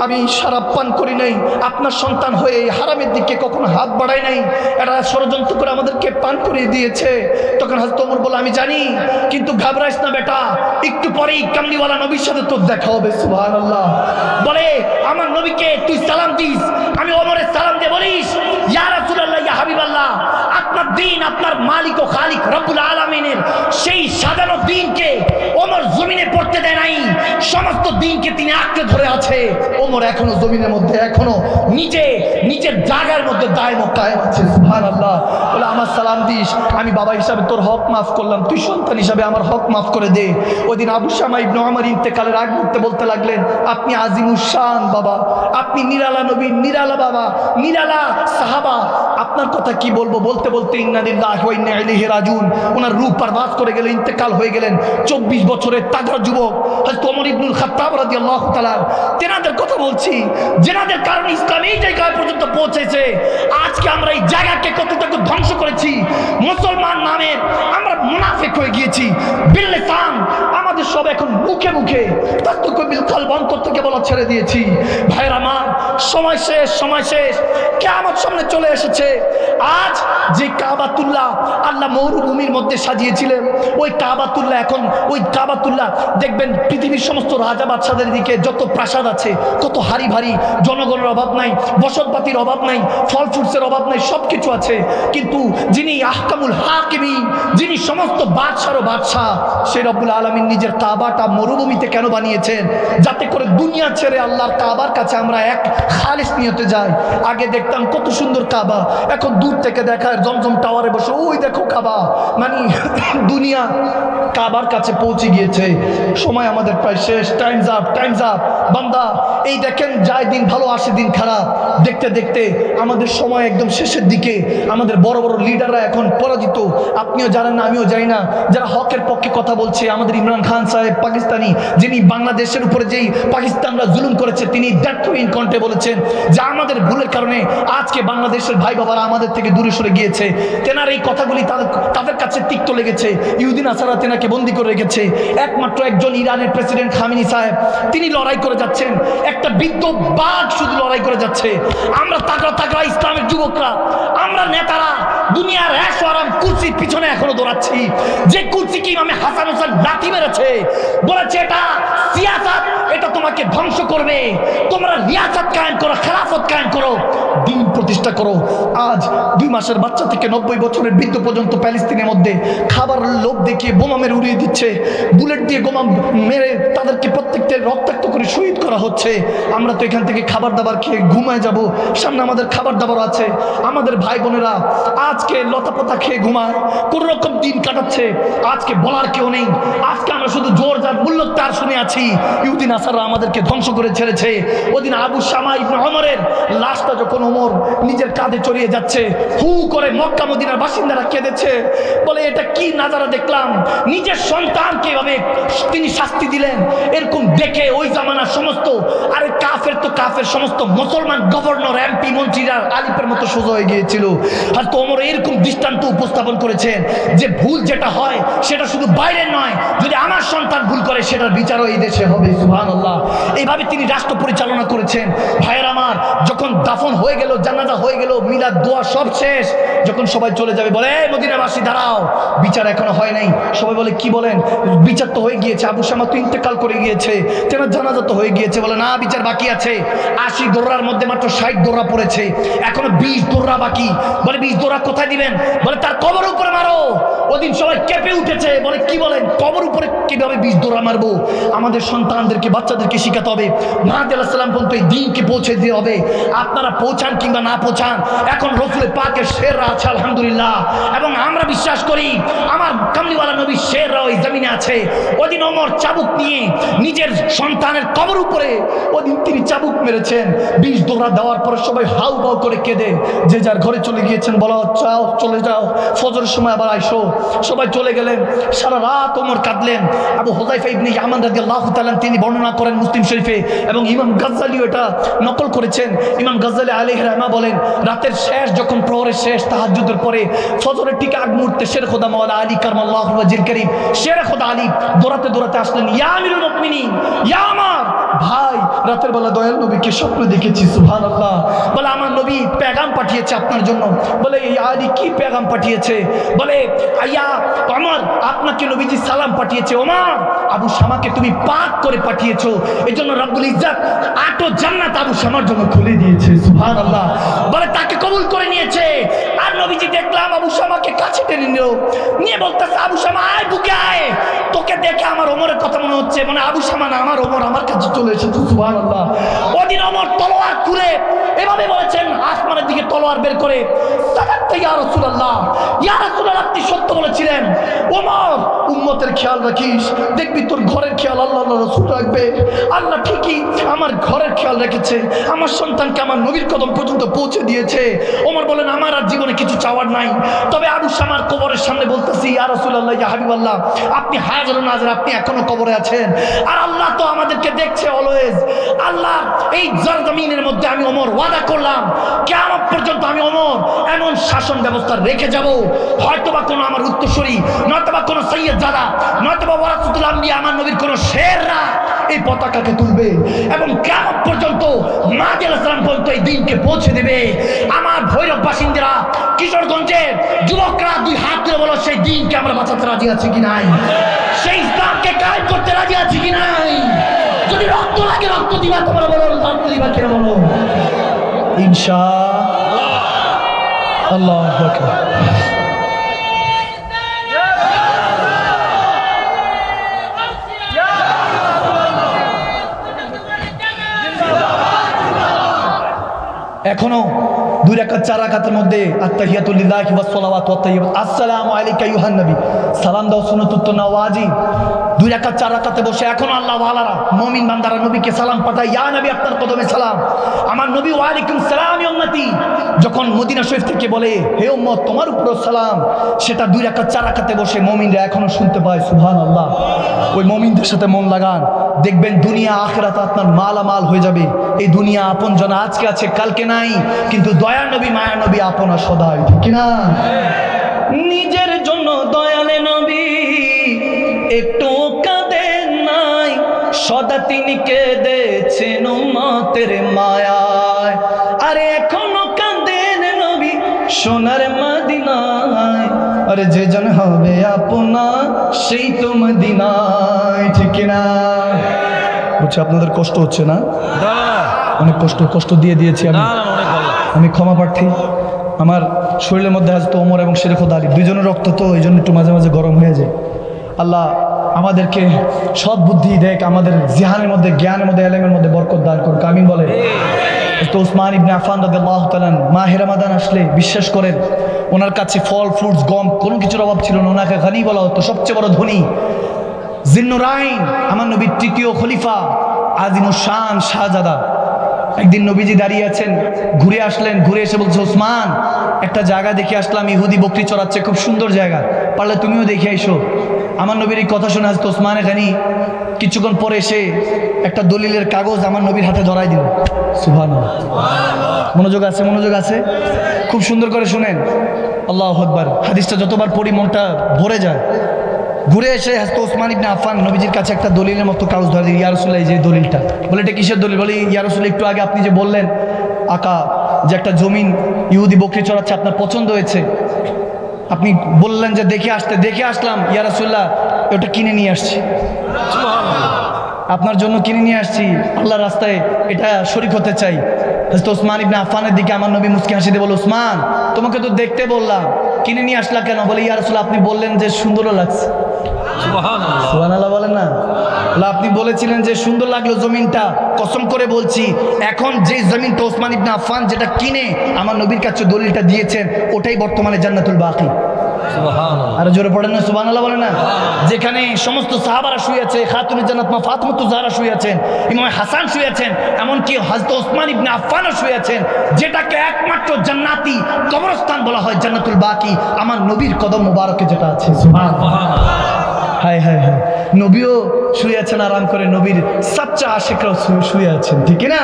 Speaker 1: আমি শরাব পান করি নাই, আপনার সন্তান হয়ে এই হারামের দিকে কখনো হাত বাড়াই নাই, এরা ষড়যন্ত্র করে আমাদেরকে পান করিয়ে দিয়েছে। তখন হযরত ওমর বলে আমি জানি, কিন্তু ঘাবড়াইস না বেটা, একটু পরেই কামলিওয়ালা নবীর সাথে তোর দেখা হবে। সুবহানাল্লাহ। বলে আমার নবীকে তুই সালাম দিস। আমি ওমরের সালাম দিয়ে বলিস ইয়া রাসূলুল্লাহ ইয়া হাবিবাল্লাহ, আপনার দিন আপনার মালিক ও খালিক রব্বুল আলামিনের সেই সাজানো দিনকে ওমর জমিনে পড়তে দেয় নাই, সমস্ত দিনকে তিনি আঁকড়ে ধরে আছে। ওমর এখনো জমিনের মধ্যে এখনো নিজের জায়গার মধ্যে দায়ম কায়েম আছে। সুবহানাল্লাহ। বলে আমার সালাম দিস, আমি বাবা হিসাবে তোর হক মাফ করলাম, তুই সন্তান হিসাবে আমার হক মাফ করে দে। ওই দিন আবু শামা ইবনে ওমর ইন্তেকালের আগ মুহূর্তে বলতে লাগলেন আপনি আজিমুস শান বাবা, আপনি নিরালা নবী, নিরালা বাবা, নিরালা সাহাবা, আপনার কথা কি বলবো। বলতে বলতে ইন্না লিল্লাহি ওয়া ইন্না ইলাইহি রাজিউন, ওনার রূহ পারবাজ করে গেল, ইন্তেকাল হয়ে গেলেন। 24 বছরের তাগড়া যুবক হযরত ওমর ইবনুল খাত্তাব রাদিয়াল্লাহু তাআলা, তেনাদের কথা বলছি যেনাদের কারণে ইসলাম এই জায়গায় পর্যন্ত পৌঁছেছে। আজকে আমরা এই জায়গাকে কতটুকু ধ্বংস করেছি, মুসলমান নামের আমরা মুনাফিক হয়ে গিয়েছি। বিল্লিসান আমাদের সব এখন মুখে মুখে, তাত্তুকু বিল কলব অন্তর থেকে বলা ছেড়ে দিয়েছি। ভাইরা আমার সময় শেষ, কিয়ামত সামনে চলে এসেছে। আজ যে কাবাতুল্লাহ আল্লাহ মরুভূমির মধ্যে সাজিয়েছিলেন, ওই কাবাতুল্লাহ এখন ওই কাবাতুল্লাহ দেখবেন পৃথিবীর সমস্ত রাজা বাদশাদের দিকে যত প্রাসাদ আছে, কত হারি ভারি, জনগণের অভাব নাই, বসতবাতির অভাব নাই, ফল ফ্রুটসের অভাব নাই, সব কিছু আছে। কিন্তু যিনি আহকামুল হাকিমিন, যিনি সমস্ত বাদশারও বাদশাহ, সেই রব্বুল আলামিন নিজের কাবাটা মরুভূমিতে কেন বানিয়েছেন? যাতে করে দুনিয়া ছেড়ে আল্লাহর কাবার কাছে আমরা এক খালিস নিয়তে যাই। আগে দেখতাম কত সুন্দর কাবা, এখন দূর থেকে দেখায় জমজম টাওয়ারে বসে ওই দেখো কাবা, মানে দুনিয়া কাবার কাছে পৌঁছে গিয়েছে। সময় আমাদের প্রায় শেষ, টাইমস আপ বান্দা। এই দেখেন যায় দিন ভালো আসে দিন খারাপ, দেখতে দেখতে আমাদের সময় একদম শেষের দিকে। আমাদের বড় বড় লিডাররা এখন পরাজিত, আপনিও জানেন না আমিও জানি না। যারা হকের পক্ষে কথা বলছে, আমাদের ইমরান খান সাহেব পাকিস্তানি, যিনি বাংলাদেশের উপরে যেই পাকিস্তানরা জুলুম করেছে, তিনি দ্ব্যর্থহীন কণ্ঠে বলেছেন যে আমাদের ভুলের কারণে আজকে বাংলাদেশের ভাই বাবারা আমাদের থেকে দূরে সরে গিয়েছে। তেনার এই কথাগুলি তাদের কাছে তিক্ত লেগেছে। ইহুদিন আসারা তেনাকে বন্দী করে রেখেছে। একমাত্র একজন ইরানের প্রেসিডেন্ট খামেনি সাহেব, তিনি লড়াই করে যাচ্ছেন। একটা বৃদ্ধ বাঘ শুধু লড়াই করে যাচ্ছে। আমরা তাগড়া ইসলামের যুবকরা, আমরা নেতারা দুনিয়ার এশ আরাম কুরসির পিছনে এখনো দৌড়াচ্ছি, যে কুরসি কি ইমামে হাসান হোসেন লাথি মেরেছে, বলেছে এটা সিয়াসত, এটা তোমাকে ধ্বংস করবে, তোমরা রিয়াসত কায়েম করো, খেলাফত কায়েম করো, দিন প্রতিষ্ঠা করো। আজ 2 মাসের বাচ্চা থেকে 90 বছরের বৃদ্ধ পর্যন্ত প্যালেস্তিনের মধ্যে খাবার লোভ দেখিয়ে বোমা মেরে উড়িয়ে দিচ্ছে, বুলেট দিয়ে বোমা মেরে তাদেরকে প্রত্যেকটা রক্তাক্ত করে শহীদ করা হচ্ছে। আমরা তো এখান থেকে খাবার দাবার খেয়ে ঘুমায় যাব, সামনে আমাদের খাবার দাবার আছে। আমাদের ভাই বোনেরা আজকে লতাপাতা খেয়ে ঘুমায়, কোন রকম দিন কাটাচ্ছে, আজকে বলার কেউ নেই। আজকে আমরা শুধু জোর যার মূল্য তার শুনে আছি। ইহুদি নাসাররা আমাদেরকে ধ্বংস করে ছেড়েছে। ওদিন আবু শামা ইবনে ওমরের লাশটা যখন ওমর নিজের কাঁধে চড়িয়ে যাচ্ছে, হু করে মক্কা মদিনার বাসিন্দারা কেঁদেছে, বলে এটা কি নাজারা দেখলাম, নিজের সন্তানকে এভাবে তিনি শাস্তি দিলেন। এরকম দেখে ওই জামানার সমস্ত, আরে কাফের তো কাফের, সমস্ত মুসলমান গভর্নর এমপি মন্ত্রীরা আলিপের মতো সোজা হয়ে গিয়েছিল। আর তো ওমর এরকম দৃষ্টান্ত উপস্থাপন করেছেন যে ভুল যেটা হয় সেটা শুধু বাইরের নয়, যদি আমার সন্তান ভুল করে সেটার বিচারও এই দেশে হবে। সুবহানাল্লাহ। এইভাবে তিনি রাষ্ট্র পরিচালনা করেছেন। ভাইয়ের আমার, যখন দাফন হয়ে গেল, জানাজা হয়ে গেল, মিলাদ দোয়া সব শেষ, যখন সবাই চলে যাবে বলে এই মদিনাবাসী দাঁড়াও, বিচার এখনো হয় নাই। সবাই বলে কি বলেন, বিচার তো হয়ে গিয়েছে, আবু শামা তো ইন্তেকাল করে গিয়েছে, তেনার জানাজা তো হয়ে গিয়েছে। বলে না, বিচার বাকি আছে। 80 দোররার মধ্যে মাত্র 60 দোররা পড়েছে, এখনো 20 দোররা বাকি। বলে 20 দোররা কোথায় দিবেন? বলে তার কবর উপরে মারো। ওদিন সবাই কেঁপে উঠেছে, বলে কি বলেন, কবর উপরে কিভাবে 20 দোররা মারবো? আমাদের সন্তানদেরকে, বাচ্চাদেরকে শিখাতে হবে, মাহাদি আলাইহিস সালাম পর্যন্ত এই দিনকে পৌঁছে দিয়ে হবে। আপনারা পৌঁছান কিংবা না পৌঁছান, এখন রসুলের পাকের শেররা আছে আলহামদুলিল্লাহ, এবং আমরা বিশ্বাস করি আমার কামলিওয়ালা নবীর শেররা ওই জমিনে আছে। ওদিন ওমর চাবুক নিয়ে নিজের সন্তানের কবর উপরে ওদিন তিনি চাবুক মেরেছেন। 20 দোররা দেওয়ার পরে সবাই হাউ বাউ করে কেঁদে যে যার ঘরে চলে গিয়েছেন। বলা চাও চলে যাও, ফজরের সময় আবার আইসো। সবাই চলে গেলেন, সারা রাত ওমর কাঁদলেন। আবু হুযায়ফা ইবনে ইয়ামান রাদিয়াল্লাহু তাআলা তিনি বর্ণনা করেন মুসলিম শরীফে, এবং ইমাম গাজ্জালিও এটা নকল করেছেন। ইমাম গাজ্জালি আলাইহি রাহমা বলেন, রাতের শেষ যখন প্রহরের শেষ তাহাজ্জুদের পরে ফজরের ঠিক আগ মুহূর্তে শের খোদা মাওলানা আলী কাররামাল্লাহু ওয়াজহিল কারীম, শের খোদা আলী দৌড়াতে দৌড়াতে আসলেন, ইয়া আমিরুল মুমিনিন, ইয়া আমার ভাই, রাতের বেলা দয়াল নবীকে স্বপ্ন দেখেছি। সুবহানাল্লাহ। বলে আমার নবী পেগাম পাঠিয়েছে আপনার জন্য। বলে এই আলী কি পেগাম পাঠিয়েছে? বলে আইয়া ওমর, আপনাকে নবীজি সালাম পাঠিয়েছে। ওমর, আবু শামাকে তুমি পাক করে পাঠিয়েছো, এই জন্য রব্বুল ইজ্জত 8 জান্নাত আবু শামার জন্য খুলে দিয়েছে। সুবহানাল্লাহ। বলে তাকে কবুল করে নিয়েছে। আর নবীজি দেখলাম আবু শামাকে কাছে টেনে নিল, নিয়ে বলতেছে আবু শামা আয় বুকে আয়, তোকে দেখে আমার ওমরের কথা মনে হচ্ছে। মানে আবু শামা না, আমার ওমর আমার কাছে চলে এসেছে। সুবহানাল্লাহ। ওদিন ওমর তলোয়ার খুলে এভাবে বলেছেন, আসমানের দিকে তলোয়ার বের করে, সাদাক্তা ইয়া রাসূলুল্লাহ, ইয়া রাসূলুল্লাহ, আপনি সত্য বলেছিলেন। ওমর, উম্মতের খেয়াল রাখিস, দেখবি তোর ঘরের খেয়াল আল্লাহ রাসূল রাখবে। আল্লাহ ঠিকই আমার ঘরের খেয়াল রেখেছে, আমার সন্তানকে আমার নবীর কদম পর্যন্ত পৌঁছে দিয়েছে। ওমর বলেন, আমার আর জীবনে কিছু চাওয়ার নাই, তবে আবু শামার কবরের সামনে বলতেছি, ইয়া রাসূলুল্লাহ, ইয়া হাবিবাল্লাহ, আপনি হায়াত নাজর, আপনি এখনো কবরে আছেন, আর আল্লাহ তো আমাদেরকে দেখছে অলওয়েজ। আল্লাহ এই জমিনের মধ্যে আমি ওমর ওয়াদা করলাম, কিয়ামত পর্যন্ত আমি ওমর এমন শাসন ব্যবস্থা রেখে যাব, হয়তোবা কোনো আমার উত্তরসূরি, নয়তোবা কোনো সৈয়দ জাদা, নয়তোবা ওয়ারাসাতুল আম্বিয়া, আমার নবীর কোনো শেররা এই পতাকাকে তুলবে, এবং কিয়ামত পর্যন্ত মাহদী আলাইহিস সালাম পর্যন্ত এই দিনকে পৌঁছে দেবে। আমার ভৈরব বাসিন্দারা, কিশোরগঞ্জের যুবকরা, 2 হাত তুলে বলো, সেই দিনকে আমরা বাঁচাতে রাজি আছি কি নাই? সেই ইসলামকে কায়েম করতে রাজি আছি কি নাই? যদি রক্ত লাগে রক্ত দিবা, তোমরা বলো রক্ত দিবা কিনা বলো? ইনশাআল্লাহ। আল্লাহু আকবার। এখনো 2 রাকাত 4 রাকাতের মধ্যে আত্তাহিয়াতু লিল্লাহি ওয়াস সালাওয়াতু ওয়াত তাইয়্যিবাত, আসসালামু আলাইকা আইয়ুহান নবী, সালাম দাও সুন্নাতুত নওয়াজি। 2 রাকাত 4 রাকাতে বসে এখনো আল্লাহ ওয়ালারা, মুমিন বান্দারা নবীকে সালাম পাঠায়, ইয়া নবী আপনার কদমে সালাম। আমার নবী ওয়া আলাইকুম সালাম ইয়া উম্মতি, যখন মদিনা শরীফ থেকে বলে হে উম্মত তোমার উপর সালাম, সেটা 2 রাকাত 4 রাকাতে বসে মুমিনরা এখনো শুনতে পায়। সুবহানাল্লাহ। ওই মুমিনদের সাথে মন লাগান, দেখবেন দুনিয়া আখিরাত আপনার মালামাল হয়ে যাবে। এই দুনিয়া আপন জন আজকে আছে কালকে নাই, কিন্তু দয়া নবী মায়া নবী আপনা সদাই, ঠিক না? নিজের জন্য দয়ালে নবী একটু কাঁদেন নাই, সদা তিনি কেঁদেছেন উম্মতের মায়ায়। আরে এখনো কাঁদেন নবী সোনার মদিনা আর যে জন হবে আপনা সেই তো মদিনায়, ঠিক না? বুঝছি আপনাদের কষ্ট হচ্ছে না? অনেক কষ্ট দিয়েছি আমি ক্ষমা প্রার্থী। আমার শরীরের মধ্যে হযরত ওমর এবং শেরে খোদা আলী দুইজনের রক্ত, তো এই জন্য একটু মাঝে মাঝে গরম হয়ে যায়। আল্লাহ আমাদেরকে সৎ বুদ্ধি দেখ, আমাদের জিহানের মধ্যে, জ্ঞানের মধ্যে, এলেমের মধ্যে বরকত দান করুক, আমিন বলে। তো উসমান ইবনে আফফান রাদিয়াল্লাহু তাআলা মাহে রমাদান আসলে বিশ্বাস করেন ওনার কাছে ফল, ফ্রুটস, গম কোনো কিছুর অভাব ছিল না। ওনাকে গানি বলা হতো, সবচেয়ে বড় ধনী। জিন্নুরাইন, আমার নবীর তৃতীয় খলিফা আজিমুশ শান শাহজাদা। একদিন নবীজি দাঁড়িয়ে আছেন, ঘুরে আসলেন, ঘুরে এসে বলছে, ওসমান একটা জায়গা দেখে আসলাম, ইহুদি বকরি চড়াচ্ছে, খুব সুন্দর জায়গা, পারলে তুমিও দেখে আইসো। আমার নবীর এই কথা শুনে হযরত ওসমান গানি কিছুক্ষণ পরে এসে একটা দলিলের কাগজ আমার নবীর হাতে ধরাই দিল। সুবহানাল্লাহ, মনোযোগ আছে, মনোযোগ আছে, খুব সুন্দর করে শুনেন। আল্লাহু আকবার। হাদিসটা যতবার পড়ি মনটা ভরে যায়। ঘুরে এসে হযরত ওসমান ইবনে আফফান নবীজির কাছে একটা দলিলের মতো কাগজ ধরে দিল। ইয়া রাসূলুল্লাহ, এই যে দলিলটা। বলে এটা কিসের দলিল? বলে ইয়া রাসূলুল্লাহ, একটু আগে আপনি যে বললেন আকা যে একটা জমিন ইহুদি বকরি চড়াচ্ছে, আপনার পছন্দ হয়েছে, আপনি বললেন যে দেখে আসতে, দেখে আসলাম ইয়া রাসূলুল্লাহ, ওটা কিনে নিয়ে আসছি, আপনার জন্য কিনে নিয়ে আসছি, আল্লাহর রাস্তায় এটা শরীক হতে চাই। হযরত ওসমান ইবনে আফফানের দিকে আমার নবী মুস্কি হাসি দিয়ে বলে, ওসমান তোমাকে তো দেখতে বললাম, কিনে নিয়ে আসলা কেন? বলে ইয়া রাসূলুল্লাহ, আপনি বললেন যে সুন্দরও লাগছে। সুবহানাল্লাহ বলেন না? বলে আপনি বলেছিলেন যে সুন্দর লাগলো জমিনটা, কসম করে বলছি এখন যে জমিনটা ওসমান ইবনে আফফান যেটা কিনে আমার নবীর কাছে দলিলটা দিয়েছেন, ওটাই বর্তমানে জান্নাতুল বাকি। আর জোরে পড়েন না সুবহানাল্লাহ বলেন না? যেখানে সমস্ত সাহাবারা শুয়ে আছে, খাতুনে জান্নাত মা ফাতিমাতুজ জাহরা শুয়ে আছেন, ইমাম হাসান শুয়ে আছেন, এমনকি হযরত ওসমান ইবনে আফফানও শুয়ে আছেন, যেটাকে একমাত্র জান্নাতি কবরস্থান বলা হয়, জান্নাতুল বাকি, আমার নবীর কদম মোবারকে যেটা আছে। সুবহানাল্লাহ, হায় হায় হায়, নবীও শুয়ে আছেন আরাম করে, নবীর সচ্চা আশিকরাও শুয়ে আছেন, ঠিক না?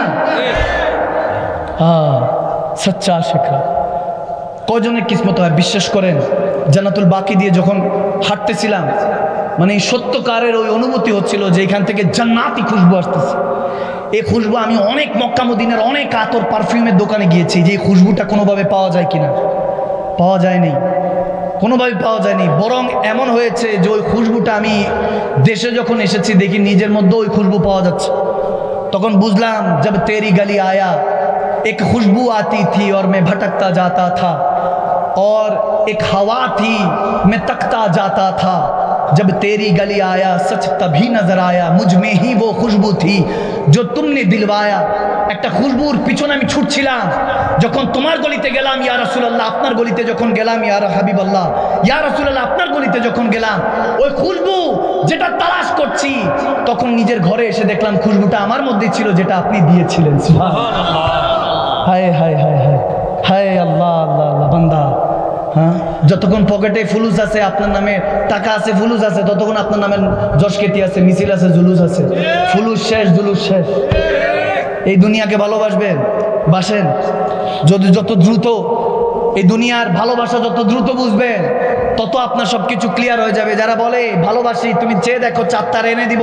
Speaker 1: হ্যাঁ, সচ্চা আশিকরা কজনের কিসমত হয় বিশ্বাস করেন? জান্নাতুল বাকি দিয়ে যখন হাঁটতেছিলাম, মানে সত্যকারের ওই অনুভূতি হচ্ছিল যে এখান থেকে জান্নাতি খুশবু আসতেছে। এই খুশবু আমি অনেক মক্কা মদিনার অনেক আতর পারফিউমের দোকানে গিয়েছি, যে এই খুশবুটা কোনোভাবে পাওয়া যায় কিনা, পাওয়া যায়নি, কোনোভাবে পাওয়া যায়নি। বরং এমন হয়েছে যে ওই খুশবুটা আমি দেশে যখন এসেছি দেখি নিজের মধ্যে ওই খুশবু পাওয়া যাচ্ছে। তখন বুঝলাম জব তেরি গলি আয়া एक खुशबू आती थी और मैं भटकता जाता था, और एक हवा थी मैं तकता जाता था, जब तेरी गली आया सच तभी नजर आया, मुझ में ही वो खुशबू थी जो तुमने दिलवाया। একটা খুশবুর পিছনে আমি ছুটছিলাম, যখন তোমার গলিতে গেলাম ইয়া রাসূলুল্লাহ, আপনার গলিতে যখন গেলাম ইয়া হাবিবাল্লাহ, ইয়া রাসূলুল্লাহ আপনার গলিতে যখন গেলাম, ওই খুশবু যেটা তালাশ করছি, তখন নিজের ঘরে এসে দেখলাম খুশবুটা আমার মধ্যেই ছিল, যেটা আপনি দিয়েছিলেন। সুবহানাল্লাহ, হায় হায় হায় হায় হায়, আল্লাহ আল্লাহ আল্লাহ বান্দা। হ্যাঁ, যতক্ষণ পকেটে ফুলুস আছে, আপনার নামে টাকা আছে, ফুলুস আছে, ততক্ষণ আপনার নামের জশকেতি আছে, মিছিল আছে, জুলুস আছে। ফুলুস শেষ, জুলুস শেষ। এই দুনিয়াকে ভালোবাসবেন, বাসেন, যদি যত দ্রুত এই দুনিয়ার ভালোবাসা যত দ্রুত বুঝবেন, তত আপনার সবকিছু ক্লিয়ার হয়ে যাবে। যারা বলে ভালোবাসি, তুমি চেয়ে দেখো চাঁদ তারা এনে দিব,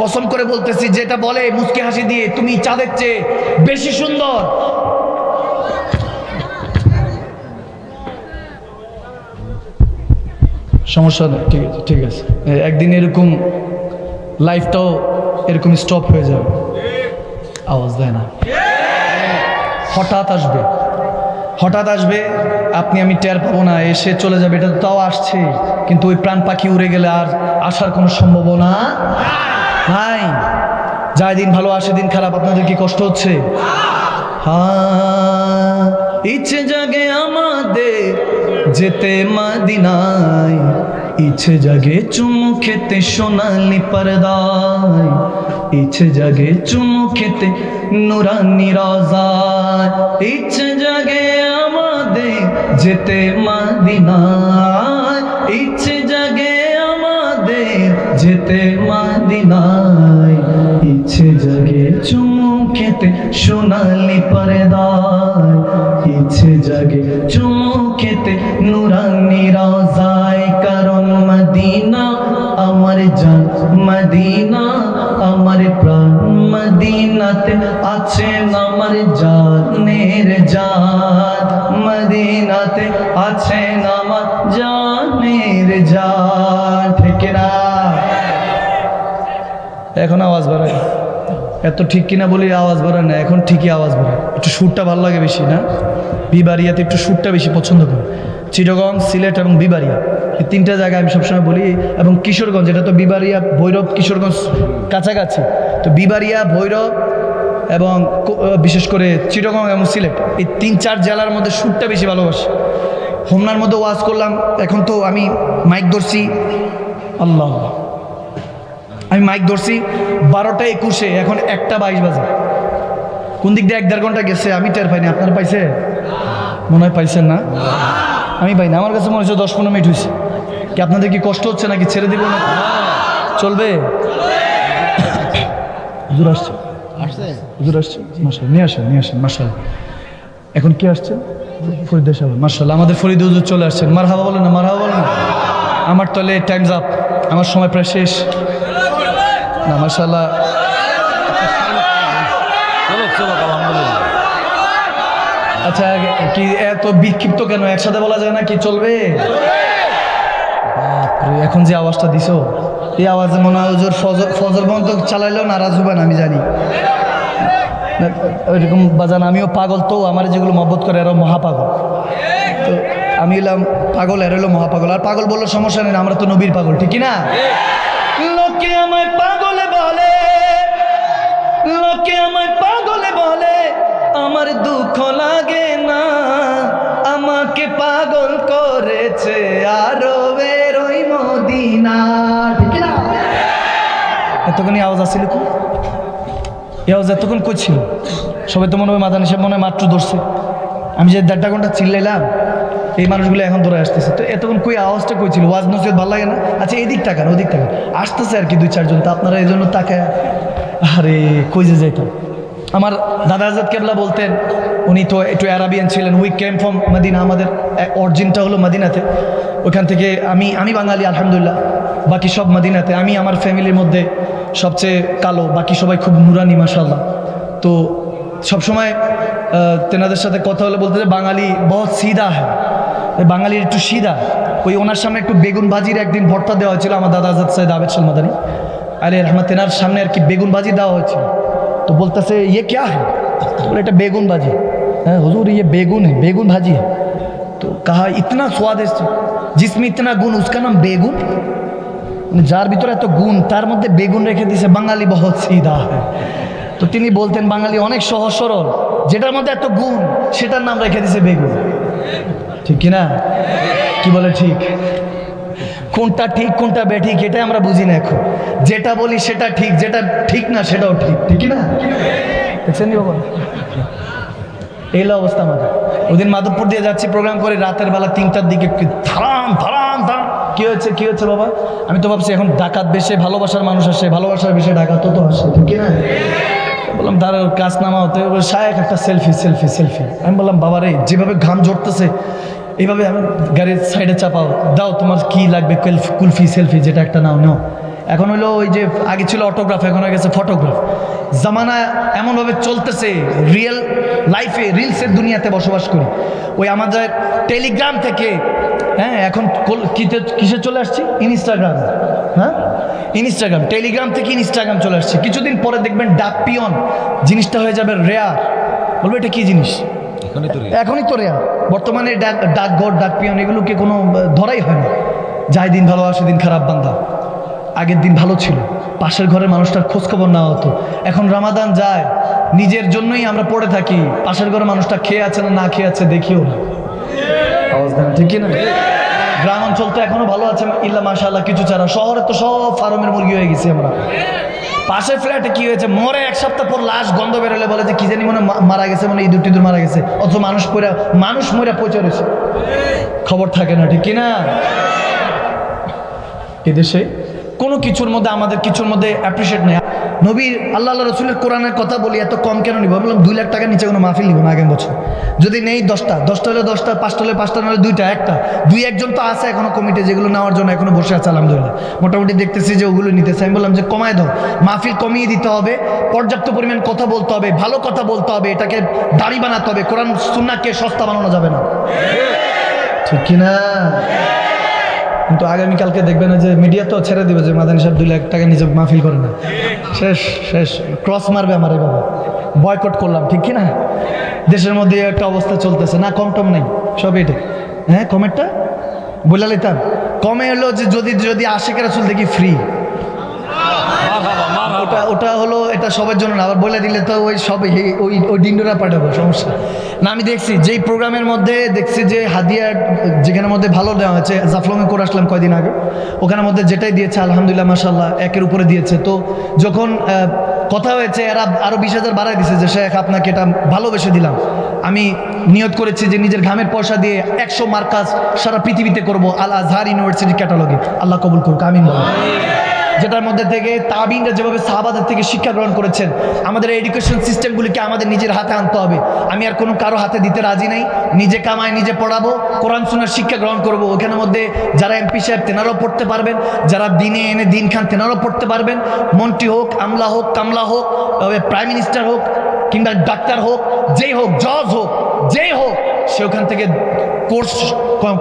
Speaker 1: কসম করে বলতেছি, যেটা বলে মুচকি হাসি দিয়ে তুমি চাঁদের চেয়ে বেশি সুন্দর, সমস্যা নেই, ঠিক আছে, ঠিক আছে। একদিন এরকম লাইফটাও এরকম স্টপ হয়ে যাবে, আওয়াজ দেয় না, হঠাৎ আসবে, হঠাৎ আসবে, আপনি আমি টের পাবো না, এসে চলে যাবে। এটা তাও আসছে, কিন্তু ওই প্রাণ পাখি উড়ে গেলে আর আসার কোনো সম্ভাবনা নাই। যায় দিন ভালো, আসে দিন খারাপ। আপনাদের কি কষ্ট হচ্ছে? হ্যাঁ, ইচ্ছে জাগে আমাদের যেতে মদিনায়, ইচ্ছে জাগে চুমু খেতে সোনালি পর্দায়, ইচ্ছে জাগে চুমু খেতে নুরানি রওজায়, ইচ্ছে জাগে আমাদের যেতে মদিনায়, ইচ্ছে জাগে আমাদের যেতে মদিনায়, ইচ্ছে জাগে চুমু খেতে সোনালি পর্দায়, ইচ্ছে জাগে চুমু খেতে নুরানি রওজায়। কারণ মদিনা আমার জান, মদিনা আমার প্রাণ, মদিনাতে আছেন আমার জানের জান, মদিনাতে আছেন আমার জানের যান, ঠিক কিনা? এখন আওয়াজ বাড়ায়, এত ঠিক কিনা বলি আওয়াজ বাড়ায় না, এখন ঠিকই আওয়াজ বাড়ায়। একটু সুরটা ভালো লাগে বেশি না? বিবারিয়াতে একটু সুরটা বেশি পছন্দ করি। চিটাগং, সিলেট এবং বিবারিয়া, এই তিনটা জায়গায় আমি সবসময় বলি। এবং কিশোরগঞ্জ, এটা তো বিবারিয়া, ভৈরব, কিশোরগঞ্জ কাছাকাছি, তো বিবারিয়া, ভৈরব এবং বিশেষ করে চিটাগং এবং সিলেট, এই 3-4 জেলার মধ্যে সুরটা বেশি ভালোবাসি। হোমনার মধ্যে ওয়াজ করলাম, এখন তো আমি মাইক ধরছি, আল্লাহ, আমি মাইক ধরছি 12টা 21, এখন 1টা 22 বাজে। কোন দিক দিয়ে 1-1.5 ঘন্টা গেছে আমি টের পাইনি। আপনারা পাইছে? মনে হয় পাইছেন না? আমি পাইনি, আমার কাছে মনে হচ্ছে 10-15 মিনিট হয়েছে। কি আপনাদের কি কষ্ট হচ্ছে নাকি? ছেড়ে দিব না? চলবে? হুজুর আসছে, হুজুর আসছে, মাশাআল্লাহ, নিয়ে আসেন মাশাআল্লাহ। এখন কি আসছে? ফরিদ সাহেব, মাশাআল্লাহ, আমাদের ফরিদ হুজুর চলে আসছেন। মারহাবা বলেন না, মারহাবা বলেন না। আমার তাহলে টাইমস আপ, আমার সময় প্রায় শেষ না। মাশাআল্লাহ, আচ্ছা, কি এত বিক্ষিপ্ত কেন? একসাথে বলা যায় না? কি চলবে? বাপরে, এখন যে আওয়াজটা দিছো, এই আওয়াজে মনে হয় হুজুর ফজর বন্ধ চালাইলেও নারাজ হবেন, আমি জানি। ওইরকম বাজান, আমিও পাগল, তো আমার যেগুলো মহব্বত করে এরা মহাপাগল। তো আমি এলাম পাগল, এর হলো মহাপাগল। আর পাগল বললো সমস্যা নেই, আমরা তো নবীর পাগল, ঠিক না? লোকে আমায় পাগলে বলে, লোকে আমায় পাগলে বলে, আমার দুঃখ লাগে না, আমাকে পাগল করেছে আরবের ওই মদিনা, ঠিক না? এতক্ষণ আওয়াজ আসছিল কি? এই আওয়াজ এতক্ষণ কই ছিল? সবাই তো মনে হয় মাদানী সাহেব মনে হয় মাত্র ধরছে। আমি যে 1.5 ঘন্টা চিল্লাইলাম, এই মানুষগুলো এখন ধরে আসতেছে। তো এতক্ষণ কই আওয়াজটা কই ছিল? ওয়াজ নসিহত ভালো লাগে না? আচ্ছা, এদিক তাকান, ওদিক তাকান, আসতেছে আর কি 2-4 জন। তো আপনারা এই জন্য তাকায়, আরে কই যে যাইতাম। আমার দাদা আজাদ কেবলা বলতেন, উনি তো একটু অ্যারাবিয়ান ছিলেন। উই কেম ফ্রম মদিনা, আমাদের অরিজিনটা হলো মদিনাতে। ওইখান থেকে আমি বাঙালি আলহামদুলিল্লাহ, বাকি সব মদিনাতে। আমি আমার ফ্যামিলির মধ্যে সবচেয়ে কালো, বাকি সবাই খুব নুরানি মাশাআল্লাহ। তো সবসময় তেনাদের সাথে কথা হলে বলতে যে বাঙালি বহুত সিধা হ্যাঁ, বাঙালির একটু সিধা। ওই ওনার সামনে একটু বেগুন ভাজির একদিন ভর্তা দেওয়া হয়েছিল, আমার দাদা আজাদ সৈয়দ আবেদ শাহ মাদানী আলী রহমত, তেনার সামনে আর কি বেগুন ভাজি দেওয়া হয়েছিল। तो बोलता से ये क्या है? तो बोले এটা বেগুন ভাজি। হ্যাঁ হুজুর, ये बेगुन है, बेगुन भाजी है। तो कहा इतना स्वादिष्ट, जिसमें इतना गुण उसका नाम बेगुन। যার ভিতরে এত গুণ তার মধ্যে বেগুন রেখে দিয়েছে, বাঙালি বহুত সিধা। তো তিনি বলতেন বাঙালি অনেক সহজ সরল, যেটার মধ্যে এত গুণ সেটার নাম রেখে দিয়েছে বেগুন, ঠিক কিনা? কি বলে ঠিক? কোনটা ঠিক কোনটা বেঠিক এটাই আমরা বুঝি না এখন। যেটা বলি সেটা ঠিক, যেটা ঠিক না সেটাও ঠিক, ঠিক না? দেখছেন নি বাবা, এই অবস্থা আমাদের। ওদিন মাধবপুর দিয়ে যাচ্ছি প্রোগ্রাম করে, রাতের বেলা 3টার দিকে ধারাম ধারাম ধারাম। কি হয়েছে বাবা? আমি তো ভাবছি এখন ডাকাত বেশে ভালোবাসার মানুষ আসে, ভালোবাসার বেশে ডাকাত তো আসে, ঠিক না? বললাম তার কাজ নামা হতে শায়েক একটা সেলফি সেলফি সেলফি। আমি বললাম বাবা রে, যেভাবে ঘাম ঝরতেছে এইভাবে আমি গাড়ির সাইডে চাপাও, দাও তোমার কি লাগবে, কুলফি সেলফি যেটা একটা নাও নাও। এখন হলো ওই যে আগে ছিল অটোগ্রাফ, এখন হয়ে গেছে ফটোগ্রাফ। জামানা এমনভাবে চলতেছে, রিয়েল লাইফে রিলসের দুনিয়াতে বসবাস করি। ওই আমাদের টেলিগ্রাম থেকে, হ্যাঁ এখন কিসে চলে আসছি? ইনস্টাগ্রাম। হ্যাঁ ইনস্টাগ্রাম, টেলিগ্রাম থেকে ইনস্টাগ্রাম চলে আসছে। কিছুদিন পরে দেখবেন ডাক পিয়ন জিনিসটা হয়ে যাবে রেয়ার। বলবো এটা কি জিনিস? এখনই তো রেয়ার। বর্তমানে ডাকঘর, ডাক পিয়ন এগুলোকে কোনো ধরাই হয় না। যাই দিন ভালো আসে দিন খারাপ বান্দা। আগের দিন ভালো ছিল, পাশের ঘরের মানুষটার খোঁজখবর নেওয়া হতো। এখন রামাদান যায়, নিজের জন্যই আমরা পড়ে থাকি, পাশের ঘরের মানুষটা খেয়ে আছে না খেয়ে আছে দেখিও না। ঠিক না? গ্রাম অঞ্চল তো এখনো ভালো আছে ইল্লা মাশাআল্লাহ কিছু ছাড়া। শহরে তো সব ফার্মের মুরগি হয়ে গেছি আমরা। পাশের ফ্ল্যাটে কি হয়েছে, মরে 1 সপ্তাহ পর লাশ গন্ধ বেরোলে বলে যে কি জানি মনে মারা গেছে, মনে ইঁদুর টিঁদুর মারা গেছে, অথচ মানুষ মরে পচে রয়েছে, খবর থাকে না, ঠিক কিনা? এদেশে কোনো কিছুর মধ্যে আমাদের কিছুর মধ্যে অ্যাপ্রিসিয়েট নেই। নবীর আল্লাহ রসুলের কোরআনের কথা বলি, এত কম কেন নিব? বললাম 2 লাখ টাকার নিচে কোনো মাহফিল নিব না আগামী বছর। যদি নেই 10টা হলে 10টা, 5টা হলে 5টা, নাহলে 2টা, 1টা। 2-1 জন তো আছে এখনো কমিটি, যেগুলো নেওয়ার জন্য এখনো বসে আছে আলহামদুলিল্লাহ। মোটামুটি দেখতেছি যে ওগুলো নিতেছে। আমি বললাম যে কমায় দাও, মাহফিল কমিয়ে দিতে হবে, পর্যাপ্ত পরিমাণ কথা বলতে হবে, ভালো কথা বলতে হবে, এটাকে দাড়ি বানাতে হবে। কোরআন সুন্নাহকে সস্তা বানানো যাবে না, ঠিক কিনা? কিন্তু আগামীকালকে দেখবেন যে মিডিয়া তো ছেড়ে দিবে যে মাদানী সাহেব 2 লাখ টাকা নিজে মাহফিল করে না, শেষ শেষ ক্রস মারবে আমার এইভাবে। বয়কট করলাম, ঠিক কি না? দেশের মধ্যে একটা অবস্থা চলতেছে না, কম টম নেই, সব এটা। হ্যাঁ, কমেরটা বলে লিতাম, কমে হলো যে যদি যদি আশিকের রাসূল দেখি ফ্রি, ওটা হলো, এটা সবার জন্য না। আবার বলে দিলে তো ওই সব ওই ডিন্ডোরা পাঠাবো, সমস্যা না। আমি দেখছি যেই প্রোগ্রামের মধ্যে দেখছি যে হাদিয়া যেখানের মধ্যে ভালো দেওয়া হয়েছে, জাফলংয়ে করে আসলাম কয়দিন আগে, ওখানের মধ্যে যেটাই দিয়েছে আলহামদুলিল্লাহ মাশাআল্লাহ একের উপরে দিয়েছে। তো যখন কথা হয়েছে এরা আরও 20,000 বাড়াই দিছে যে শেখ আপনাকে এটা ভালোবেসে দিলাম। আমি নিয়ত করেছি যে নিজের ঘামের পয়সা দিয়ে 100 মার্কাজ সারা পৃথিবীতে করব আল আজহার ইউনিভার্সিটি ক্যাটালগে। আল্লাহ কবুল করুক, আমিন বলুন। যেটার মধ্যে থেকে তাবিনরা যেভাবে সাহাবাদের থেকে শিক্ষা গ্রহণ করেছেন, আমাদের এডুকেশন সিস্টেমগুলিকে আমাদের নিজের হাতে আনতে হবে। আমি আর কোনো কারো হাতে দিতে রাজি নাই, নিজে কামাই নিজে পড়াবো, কোরআন সুন্নাহর শিক্ষা গ্রহণ করব। ওখানের মধ্যে যারা এমপি সাহেব তেনারাও পড়তে পারবেন, যারা দিনে এনে দিন খান তেনারাও পড়তে পারবেন। মন্ত্রী হোক, আমলা হোক, কামলা হোক, প্রাইম মিনিস্টার হোক, কিংবা ডাক্তার হোক, যেই হোক, জজ হোক, যেই হোক, সে ওখান থেকে কোর্স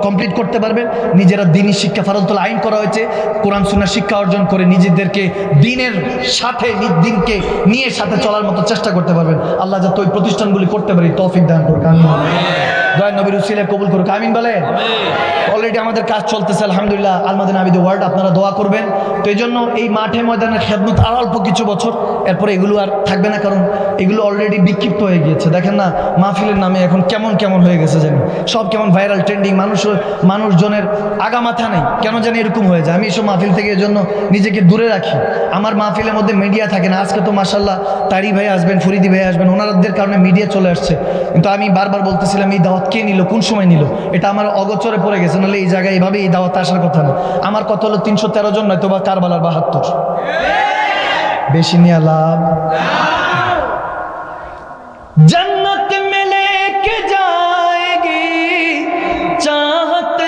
Speaker 1: কমপ্লিট করতে পারবেন। নিজেরা দিনী শিক্ষা ফারজতুল আইন করা হয়েছে, কোরআন সুন্নাহর শিক্ষা অর্জন করে নিজেদেরকে দিনের সাথে দিনকে নিয়ে সাথে চলার মতো চেষ্টা করতে পারবেন। আল্লাহ যাতে ওই প্রতিষ্ঠানগুলি করতে পারি তৌফিক দান করুক, আমিন। দয়া নবীর উসিলায় কবুল করুক, আমিন বলেন। অলরেডি আমাদের কাজ চলতেছে আলহামদুলিল্লাহ, আল মাদিনা আবিদ ওয়ার্ল্ড, আপনারা দোয়া করবেন। তো এই জন্য এই মাঠে ময়দানের খেদমত আর অল্প কিছু বছর, এরপরে এগুলো আর থাকবে না, কারণ এগুলো অলরেডি বিক্ষিপ্ত হয়ে গিয়েছে। দেখেন না মাহফিলের নামে এখন কেমন কেমন হয়ে গেছে জানি, সব কেমন ভাইরাল ট্রেন্ডিং, মানুষজনের আগা মাথা নেই, কেন জানি এরকম হয়ে যায়। আমি এসব মাহফিল থেকে এজন্য নিজেকে দূরে রাখি। আমার মাহফিলের মধ্যে মিডিয়া থাকে না। আজকে তো মাশাআল্লাহ তারি ভাই আসবেন, ফরিদি ভাই আসবেন, ওনাদের কারণে মিডিয়া চলে আসছে। কিন্তু আমি বারবার বলতেছিলাম এই দাওয়াত কে নিল, কোন সময় নিল, এটা আমার অগোচরে পড়ে গেছে। নাহলে এই জায়গায় এইভাবে এই দাওয়াত আসার কথা না। আমার কত হলো 313 জন, নয়তো বা কারবালার 72, বেশি নিয়ে লাভ। जन्नत में लेके जाएगी चाहत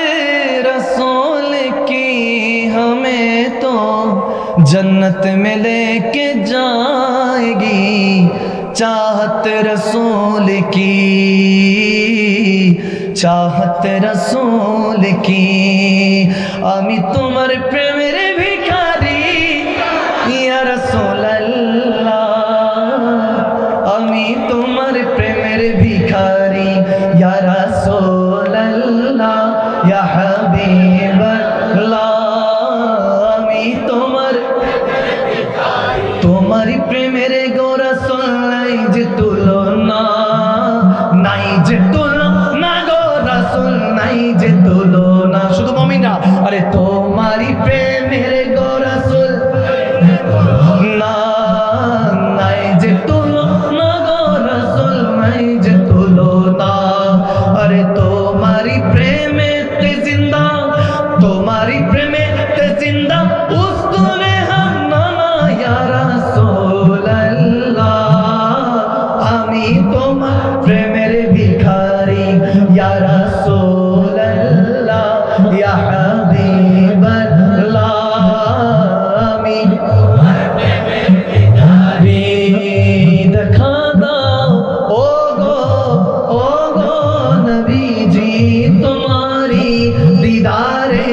Speaker 1: रसूल की हमें तो, जन्नत में लेके जाएगी चाहत रसूल की, चाहत रसूल की। आमी तुम्हार प्रेमेर भिखारी या रसूल अल्लाह, आमी तुम्हार प्रेमेर भिखारी या रसूल अल्लाह, या हबीब अल्लाह। आमी तुम्हारी प्रेमेर गो रसूल নাই যে তুলনা, নাই যে তুলনা গো রাসূল, নাই যে তুলনা। শুধু মুমিনরা, আরে তোমারই প্রেমের গো রাসূল না, নাই যে তুলনা গো রাসূল, নাই যে তুলনা। আরে তোমারই প্রেমেতে জিন্দা, তোমারই প্রেমেতে জিন্দা উস্তুনে হাম নানা ইয়া রাসূল আল্লাহ। আমি তোমার প্রেমের ভিখারি ইয়া রাসূল আল্লাহ, ইয়া হাবিব আল্লাহ। আমি তোমার প্রেমের ভিখারি, দেখা দাও ও গো নবীজি, তোমারি দিদারে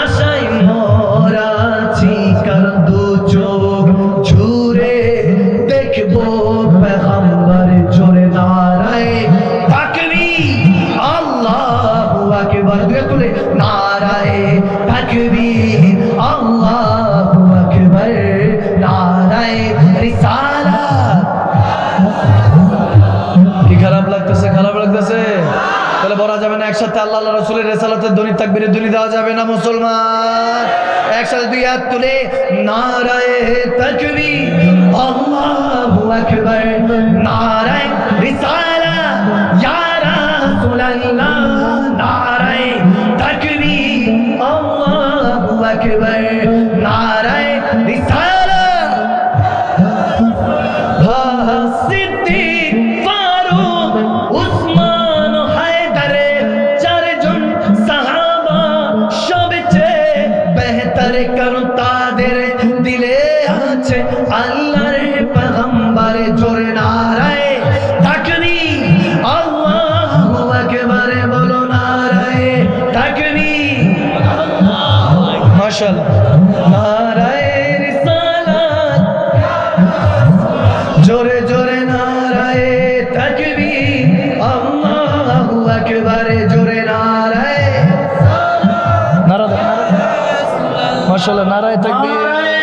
Speaker 1: আশায় মোরাছি, কর দু চোখ ঝুরে দেখবো পেগম্বর জোরে নারায়ে তাকবীর, আল্লাহু আকবার, তুলে নারায়ে তাকবীর, আল্লাহু আকবার, নারায়ে রিসালাত। কি খারাপ লাগতেছে? খারাপ লাগতেছে? তাহলে বলা যাবে না একসাথে আল্লাহ আল্লাহ রাসূলের রিসালাতের ধ্বনি, তাকবীরের ধ্বনি দেওয়া যাবে না মুসলমান? একসাথে দুই হাত তুলে নারায়ে তাকবীর, আল্লাহু আকবার, নারায়ে রিসালাত ইয়া রাসূলুল্লাহ, নারায়ে তাকবীর, আল্লাহু আকবার, নারায়ে রিসালাত। সিদ্দিক, ফারুক, উসমান, হায়দার, চারজন সাহাবা সবচেয়ে বেহতর, কারণ তাদের দিলে আছে আল্লাহর পেগম্বর জোরে নারায়ে তাকবীর, আল্লাহু আকবার। মাশাআল্লাহ। নারায়ে রিসালাত, জোরে জোরে নারায়ে তাকবীর, আল্লাহু আকবার, জোরে নারায়ে, নারা মাশাআল্লাহ, নারায়ে তাকবীর।